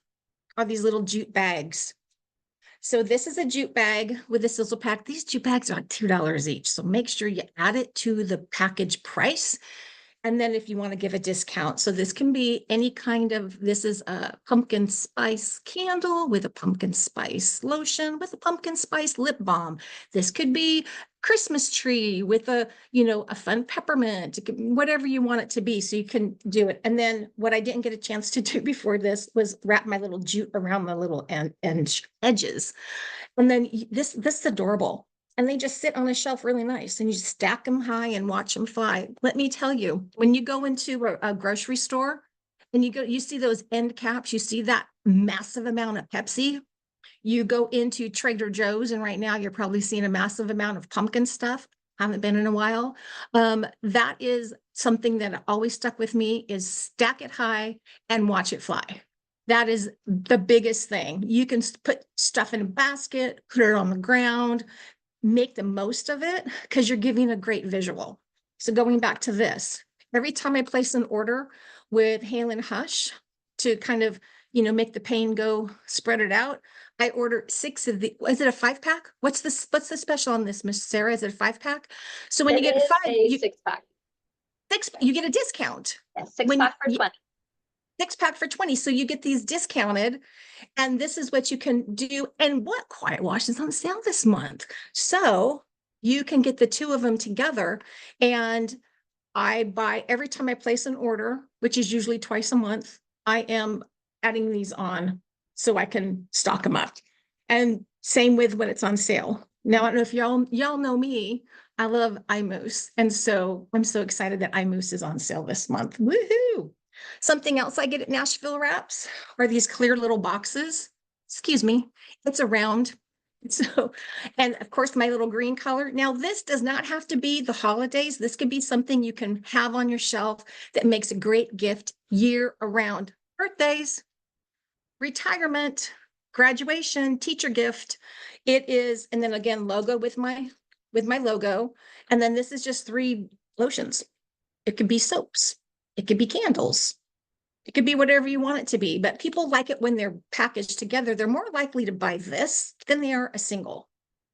are these little jute bags. So this is a jute bag with a sizzle pack. These jute bags are like $2 each. So make sure you add it to the package price. And then if you want to give a discount, so this can be any kind of, this is a pumpkin spice candle with a pumpkin spice lotion with a pumpkin spice lip balm. This could be Christmas tree with a, you know, a fun peppermint, whatever you want it to be. So you can do it. And then what I didn't get a chance to do before this was wrap my little jute around the little edges. And then this is adorable. And they just sit on a shelf really nice, and you just stack them high and watch them fly. Let me tell you, when you go into a grocery store and you see those end caps, you see that massive amount of Pepsi. You go into Trader Joe's, and right now you're probably seeing a massive amount of pumpkin stuff. Haven't been in a while. That is something that always stuck with me, is stack it high and watch it fly. That is the biggest thing. You can put stuff in a basket, put it on the ground, make the most of it because you're giving a great visual. So going back to this, every time I place an order with Hale Hush to kind of, you know, make the pain go, spread it out, I order 6 of the, is it a 5-pack? What's the special on this, Miss Sarah? Is it a 5-pack? So when you get 5, you, 6-pack. 6, you get a discount. Yeah, 6-pack for 20. 6-pack for 20. So you get these discounted, and this is what you can do. And what Quiet Wash is on sale this month. So you can get the 2 of them together. And I buy every time I place an order, which is usually twice a month, I am adding these on so I can stock them up. And same with when it's on sale. Now, I don't know if y'all know me. I love iMousse. And so I'm so excited that iMousse is on sale this month. Woohoo! Something else I get at Nashville Wraps are these clear little boxes. Excuse me, it's a round. So, and of course, my little green color. Now, this does not have to be the holidays. This could be something you can have on your shelf that makes a great gift year around. Birthdays, retirement, graduation, teacher gift. It is, and then again, logo with my logo. And then this is just 3 lotions. It could be soaps. It could be candles. It could be whatever you want it to be, but people like it when they're packaged together. They're more likely to buy this than they are a single.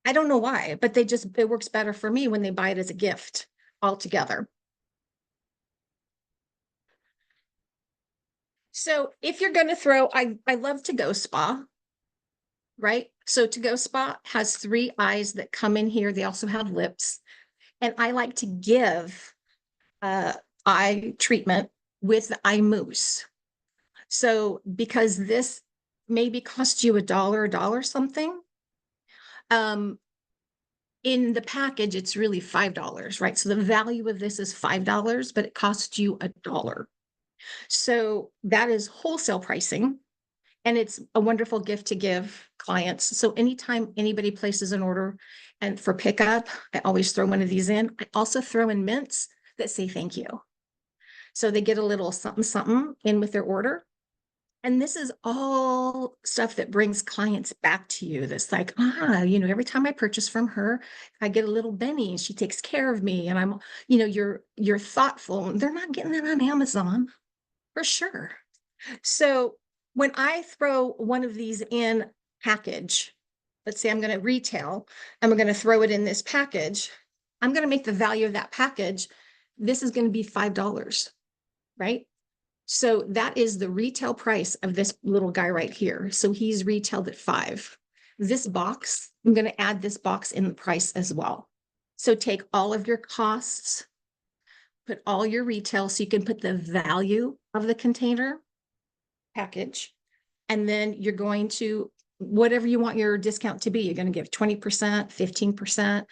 I don't know why, but it works better for me when they buy it as a gift all together. So if you're going to throw, I love To Go Spa, right? So To Go Spa has 3 eyes that come in here. They also have lips. And I like to give eye treatment with the eye mousse. So because this maybe cost you $1 something, in the package, it's really $5, right? So the value of this is $5, but it costs you $1. So that is wholesale pricing. And it's a wonderful gift to give clients. So anytime anybody places an order and for pickup, I always throw one of these in. I also throw in mints that say thank you. So they get a little something, something in with their order. And this is all stuff that brings clients back to you. That's like, every time I purchase from her, I get a little Benny and she takes care of me. And I'm, you're thoughtful. They're not getting that on Amazon for sure. So when I throw one of these in package, let's say I'm going to retail and we're going to throw it in this package, I'm going to make the value of that package. This is going to be $5, right? So that is the retail price of this little guy right here. So he's retailed at $5. This box, I'm going to add this box in the price as well. So take all of your costs, put all your retail, so you can put the value of the container package, and then you're going to, whatever you want your discount to be, you're going to give 20%, 15%.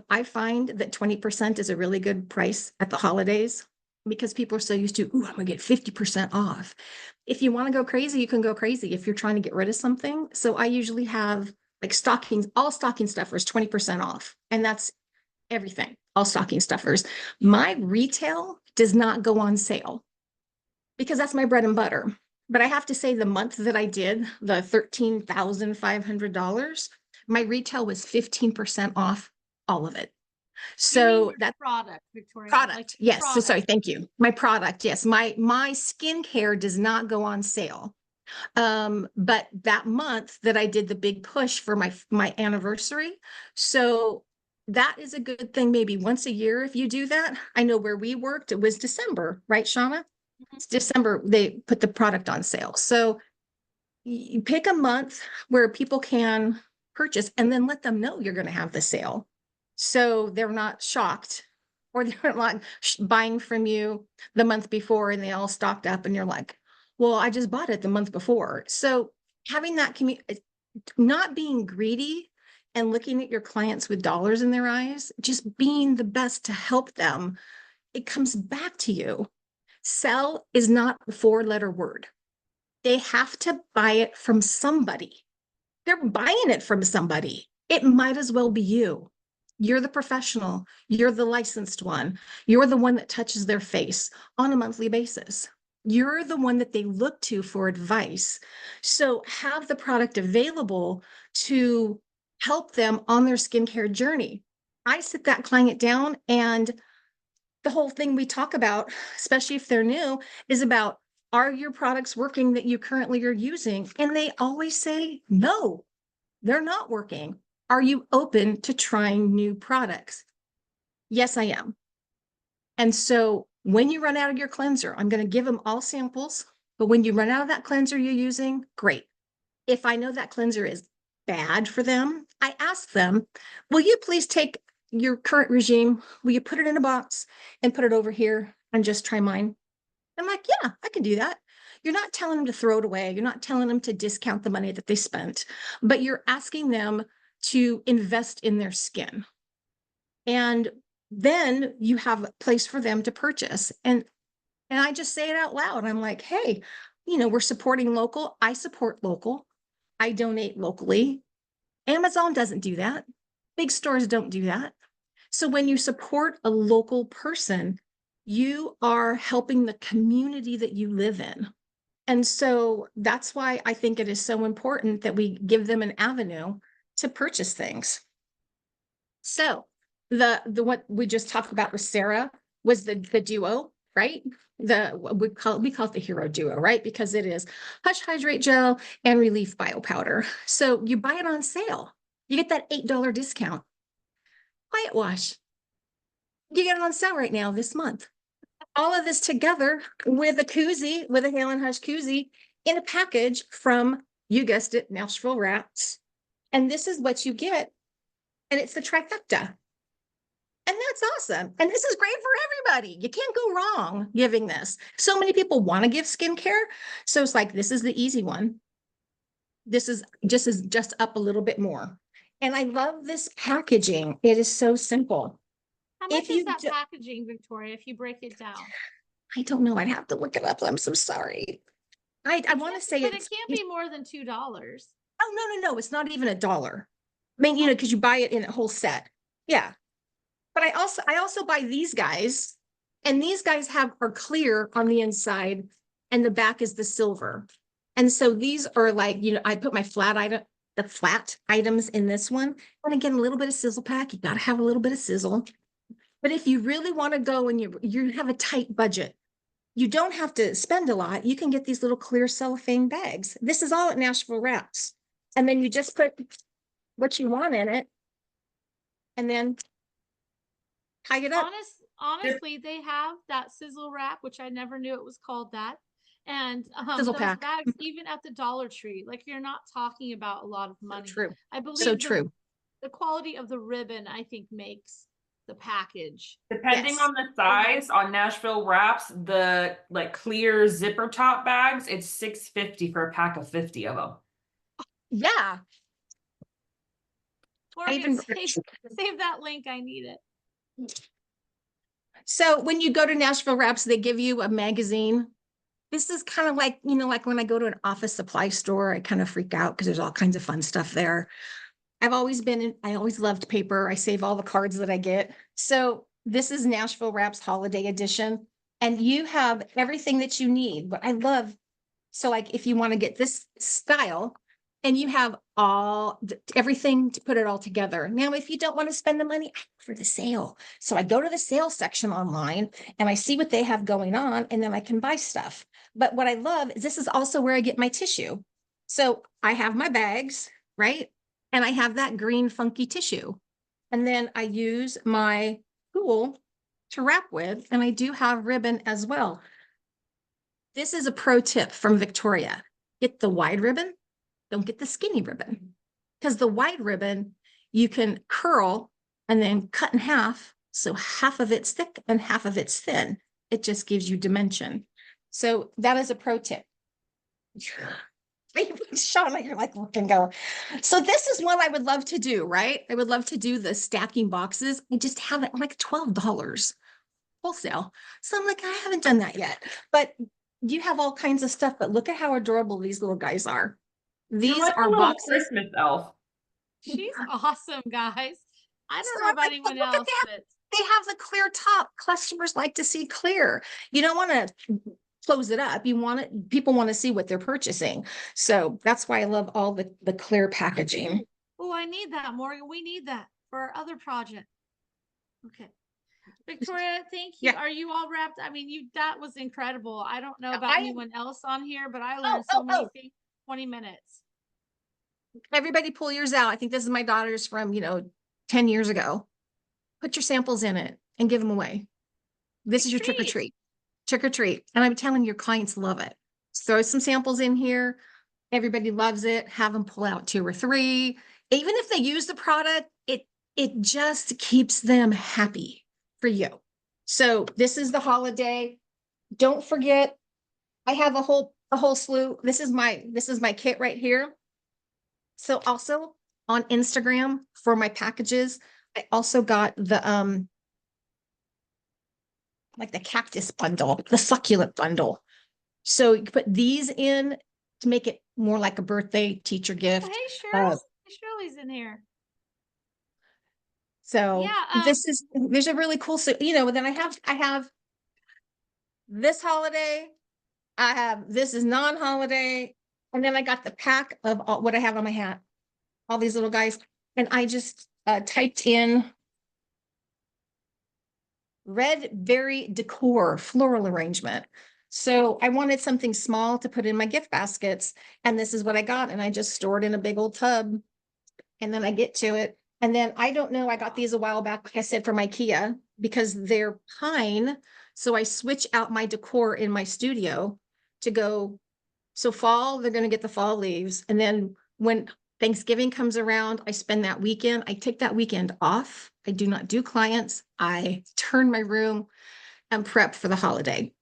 I find that 20% is a really good price at the holidays, because people are so used to, I'm gonna get 50% off. If you want to go crazy, you can go crazy if you're trying to get rid of something. So I usually have like stockings, all stocking stuffers, 20% off. And that's everything, all stocking stuffers. My retail does not go on sale because that's my bread and butter. But I have to say, the month that I did the $13,500, my retail was 15% off all of it. So that product, Victoria. product, yes. So product. sorry, thank you. My product, yes. My skincare does not go on sale. But that month that I did the big push for my anniversary, so that is a good thing. Maybe once a year, if you do that. I know where we worked, it was December, right, Shawna? It's December, they put the product on sale. So you pick a month where people can purchase and then let them know you're going to have the sale. So they're not shocked, or they're not buying from you the month before and they all stocked up and you're like, well, I just bought it the month before. So having that not being greedy and looking at your clients with dollars in their eyes, just being the best to help them, it comes back to you. Sell is not a 4-letter word. They have to buy it from somebody. They're buying it from somebody. It might as well be you. You're the professional. You're the licensed one. You're the one that touches their face on a monthly basis. You're the one that they look to for advice. So have the product available to help them on their skincare journey. I sit that client down, and the whole thing we talk about, especially if they're new, is about, are your products working that you currently are using? And they always say, no, they're not working. Are you open to trying new products? Yes, I am. And so when you run out of your cleanser, I'm going to give them all samples, but when you run out of that cleanser you're using, great. If I know that cleanser is bad for them, I ask them, will you please take your current regime, will you put it in a box and put it over here and just try mine? I'm like, yeah, I can do that. You're not telling them to throw it away. You're not telling them to discount the money that they spent, but you're asking them to invest in their skin. And then you have a place for them to purchase. And I just say it out loud. I'm like, hey, we're supporting local. I support local. I donate locally. Amazon doesn't do that. Big stores don't do that. So when you support a local person, you are helping the community that you live in. And so that's why I think it is so important that we give them an avenue to purchase things. So the what we just talked about with Sarah was the duo, right? We call it the hero duo, right? Because it is Hush Hydrate Gel and Relief Bio Powder. So you buy it on sale, you get that $8 discount. Quiet Wash, you get it on sale right now this month. All of this together with a koozie, with a Hale Hush koozie in a package from, you guessed it, Nashville Wraps. And this is what you get. And it's the trifecta. And that's awesome. And this is great for everybody. You can't go wrong giving this. So many people want to give skincare. So it's like, this is the easy one. This is just up a little bit more. And I love this packaging. It is so simple. How If much is you that do- packaging, Victoria, if you break it down? I don't know. I'd have to look it up. I'm so sorry. I want to say But it it's, can't be more than $2. oh, no. It's not even $1. I mean, because you buy it in a whole set. Yeah. But I also buy these guys, and these guys are clear on the inside and the back is the silver. And so these are like, I put my the flat items in this one. And again, a little bit of sizzle pack. You got to have a little bit of sizzle. But if you really want to go and you have a tight budget, you don't have to spend a lot. You can get these little clear cellophane bags. This is all at Nashville Wraps. And then you just put what you want in it and then tie it up. Honestly, they have that sizzle wrap, which I never knew it was called that. And Sizzle those pack. bags, even at the Dollar Tree, like you're not talking about a lot of money. True. I believe So true. the quality of the ribbon, I think, makes the package. Depending Yes. on the size, on Nashville Wraps, the like clear zipper top bags, it's $6.50 for a pack of 50 of them. Yeah. Morgan, save that link. I need it. So when you go to Nashville Wraps, they give you a magazine. This is kind of like, like when I go to an office supply store, I kind of freak out because there's all kinds of fun stuff there. I always loved paper. I save all the cards that I get. So this is Nashville Wraps Holiday Edition, and you have everything that you need. But I love, so like if you want to get this style, and you have everything to put it all together. Now, if you don't want to spend the money, I go for the sale. So I go to the sales section online and I see what they have going on, and then I can buy stuff. But what I love is this is also where I get my tissue. So I have my bags, right? And I have that green funky tissue. And then I use my tool to wrap with, and I do have ribbon as well. This is a pro tip from Victoria. Get the wide ribbon. Don't get the skinny ribbon, because the wide ribbon you can curl and then cut in half. So half of it's thick and half of it's thin. It just gives you dimension. So that is a pro tip. Shawna, you're like, look and go. So this is what I would love to do, right? I would love to do the stacking boxes. I just have it like $12 wholesale. So I'm like, I haven't done that yet. But you have all kinds of stuff. But look at how adorable these little guys are. These You're like a are little boxes. Christmas elf. She's awesome, guys. I don't So know I'm about like, anyone look at else, that. but They have the clear top. Customers like to see clear. You don't want to close it up. People want to see what they're purchasing. So that's why I love all the clear packaging. oh, I need that, Morgan. We need that for our other project. Okay. Victoria, thank you. Yeah. Are you all wrapped? I mean, that was incredible. I don't know about I- anyone else on here, but I learned so many things. 20 minutes. Everybody pull yours out. I think this is my daughter's from, 10 years ago. Put your samples in it and give them away. This is your trick or treat. Trick or treat. And I'm telling you, your clients love it. Throw some samples in here. Everybody loves it. Have them pull out 2 or 3. Even if they use the product, it just keeps them happy for you. So this is the holiday. Don't forget, I have a whole slew. This is my kit right here. So also on Instagram for my packages, I also got the like the cactus bundle, the succulent bundle. So you can put these in to make it more like a birthday teacher gift. Oh, hey, Cheryl. Shirley's in here. So Yeah, there's a really cool, so then I have this holiday, I have, this is non-holiday. And then I got the pack of all, what I have on my hat, all these little guys. And I just typed in red berry decor floral arrangement. So I wanted something small to put in my gift baskets. And this is what I got. And I just stored in a big old tub. And then I get to it. And then I don't know, I got these a while back, like I said, from IKEA because they're pine. So I switch out my decor in my studio to go. So fall, they're going to get the fall leaves. And then when Thanksgiving comes around, I spend that weekend. I take that weekend off. I do not do clients. I turn my room and prep for the holiday.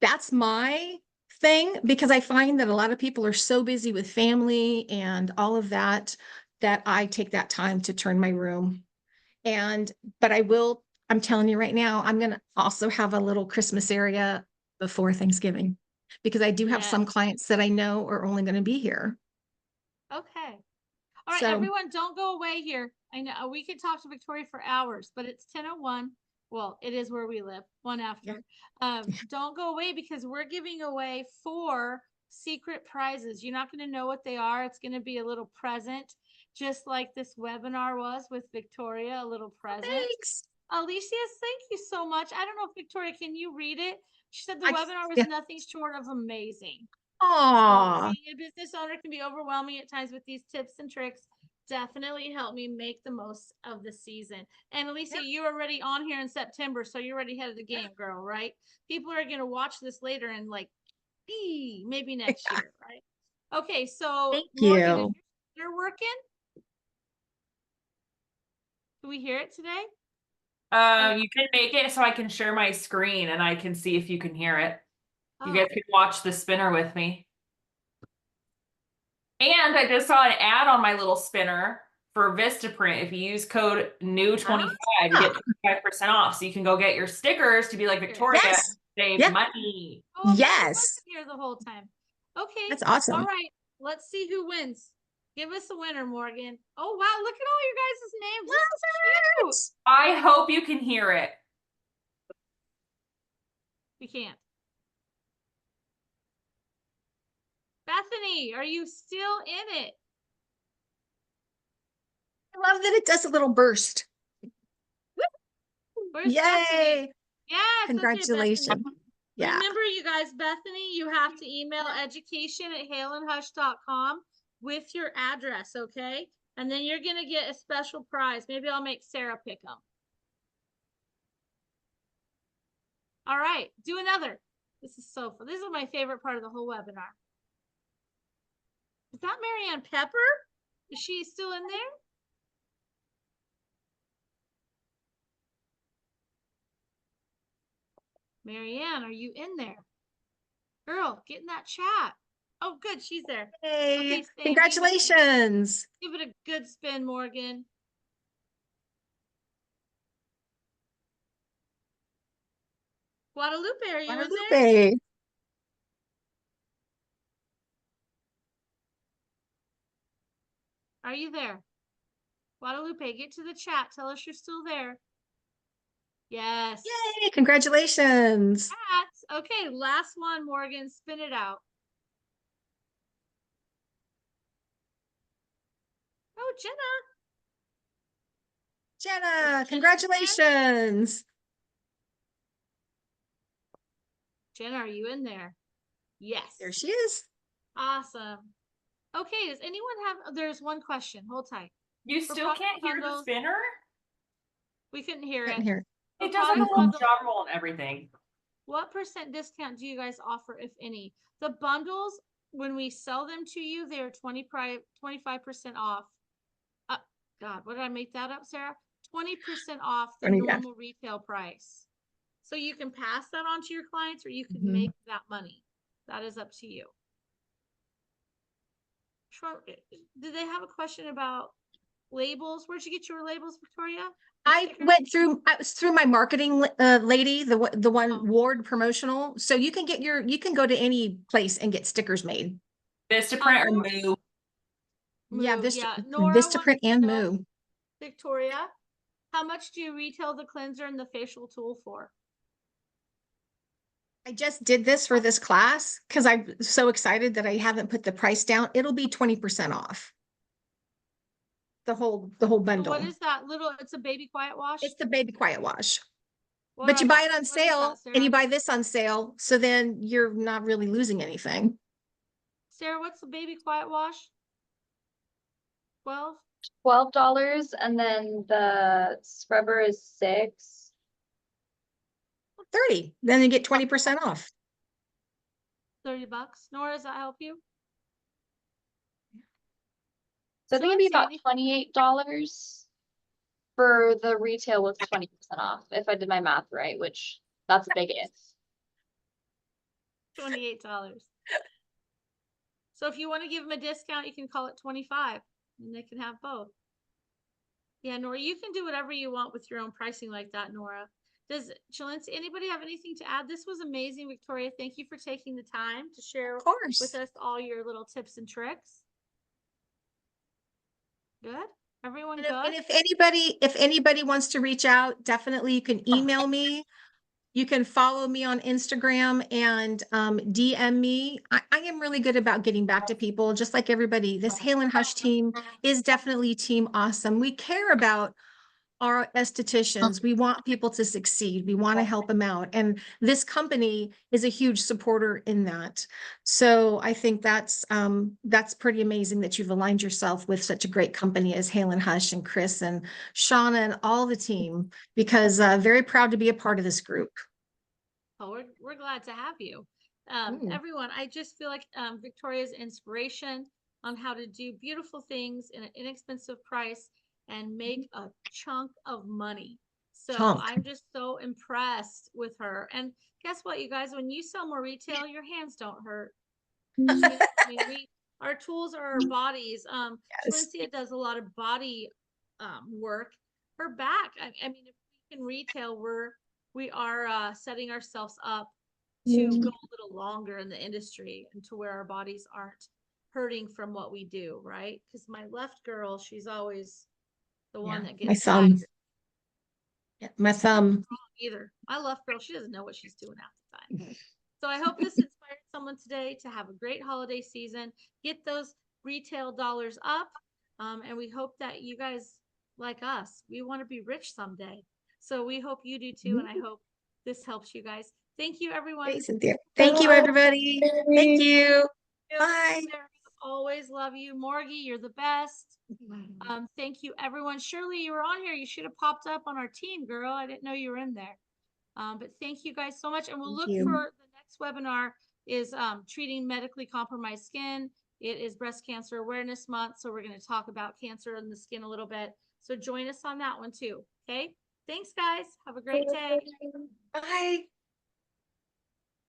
That's my thing because I find that a lot of people are so busy with family and all of that, that I take that time to turn my room. But I'm telling you right now, I'm going to also have a little Christmas area before Thanksgiving because I do have some Yes. clients that I know are only going to be here. Okay. All right, So- everyone, don't go away here. I know we could talk to Victoria for hours, but it's 10:01. Well, it is where we live, one after. Don't go away because we're giving away 4 secret prizes. You're not going to know what they are. It's going to be a little present, just like this webinar was with Victoria, a little present. Thanks. Alicia, thank you so much. I don't know if Victoria, can you read it? She said the I- webinar was yeah. nothing short of amazing. Aw, Being a business owner can be overwhelming at times with these tips and tricks. Definitely help me make the most of the season. And Alicia, you're already on here in September, so you're already ahead of the game, girl, right? People are going to watch this later and like, maybe next year, right? Okay, so Thank Morgan, you. is you're working? Do we hear it today? You can make it so I can share my screen and I can see if you can hear it. You Oh, guys can watch the spinner with me. And I just saw an ad on my little spinner for Vistaprint. If you use code NEW25, you get 25% off. So you can go get your stickers to be like Victoria, Yes. save Yeah. money. oh, Amanda Yes. wasn't here the whole time. Okay. That's awesome. All right. Let's see who wins. Give us a winner, Morgan. Oh, wow. Look at all your guys' names. This is cute. I hope you can hear it. We can't. Bethany, are you still in it? I love that it does a little burst. Where's Bethany? Yay. Yes. Okay, Congratulations. Bethany. Yeah. Remember, you guys, Bethany, you have to email education@haleandhush.com with your address, okay? And then you're going to get a special prize. Maybe I'll make Sarah pick them. All right, do another. This is so fun. This is my favorite part of the whole webinar. Is that Marianne Pepper? Is she still in there? Marianne, are you in there? Girl, get in that chat. Oh, good, she's there. Hey, Okay, Stan, congratulations. Give it a good spin, Morgan. Guadalupe, are you in there? Guadalupe. Are you there? Guadalupe, get to the chat. Tell us you're still there. Yes. Yay, congratulations. Cats. Okay, last one, Morgan. Spin it out. Oh, Jenna. Jenna, congratulations. Jenna, are you in there? Yes. There she is. Awesome. Okay, does anyone have, there's one question. Hold tight. You For still product can't hear the bundles- spinner? We couldn't hear Couldn't it. hear. It For does have a product little bundles- drum roll and everything. What % discount do you guys offer, if any? The bundles, when we sell them to you, they're 25% off. God, what did I make that up, Sarah? 20% off the 20, yeah. normal retail price. So you can pass that on to your clients or you can Mhm. make that money. That is up to you. Sure. Did they have a question about labels? Where'd you get your labels, Victoria? The I stickers? was through my marketing lady, the Oh. one Ward Promotional. So you can go to any place and get stickers made. Vistaprint or Nora- Moo? Yeah, Moo, Vista, Nora Vistaprint wants to and know, Moo. Victoria, how much do you retail the cleanser and the facial tool for? I just did this for this class because I'm so excited that I haven't put the price down. It'll be 20% off. The whole So bundle. what is that little, it's a baby quiet wash? It's the baby quiet wash. What But you are buy the- it on what is sale that, and you Sarah? buy this on sale, so then you're not really losing anything. Sarah, what's the baby quiet wash? 12? $12, and then the scrubber is $6. 30, then you get 20% off. $30. Nora, does that help you? So I think it'd be about Chalencia, $28 for the retail with 20% off, if I did my math right, which that's a big if. $28. So if you want to give them a discount, you can call it 25 and they can have both. Yeah, Nora, you can do whatever you want with your own pricing like that, Nora. Does Chalencia, anybody have anything to add? This was amazing, Victoria. Thank you for taking the time to share Of course. with us all your little tips and tricks. Good? Everyone good? And if anybody wants to reach out, definitely you can email me. You can follow me on Instagram and DM me. I am really good about getting back to people, just like everybody. This Hale Hush team is definitely team awesome. We care about our estheticians. We want people to succeed. We want to help them out. And this company is a huge supporter in that. So I think that's pretty amazing that you've aligned yourself with such a great company as Hale Hush and Chris and Shawna and all the team, because very proud to be a part of this group. Oh, we're glad to have you. Mm. Everyone, I just feel like Victoria's inspiration on how to do beautiful things in an inexpensive price and make a chunk of money. So Chunk. I'm just so impressed with her. And guess what, you guys, when you sell more retail, your hands don't hurt. You know, I mean, our tools are our bodies. Yes. Chalencia does a lot of body work. Her back. I mean, if we can retail, we are setting ourselves up to go a little longer in the industry and to where our bodies aren't hurting from what we do, right? Because my left girl, she's always the one that My gets thumb. tired. Yeah, my thumb. Either my left girl, she doesn't know what she's doing half the time. So I hope this inspired someone today to have a great holiday season, get those retail dollars up, and we hope that you guys, like us, we want to be rich someday. So we hope you do too, and I hope this helps you guys. Thank you, everyone. Hey, Cynthia. Thank you, everybody. Thank you. Bye. Always love you. Morgie, you're the best. Thank you, everyone. Shirley, you were on here. You should have popped up on our team, girl. I didn't know you were in there. But thank you guys so much. And we'll look for the next webinar is treating medically compromised skin. It is Breast Cancer Awareness Month. So we're going to talk about cancer in the skin a little bit. So join us on that one too. Okay. Thanks, guys. Have a great day. Bye.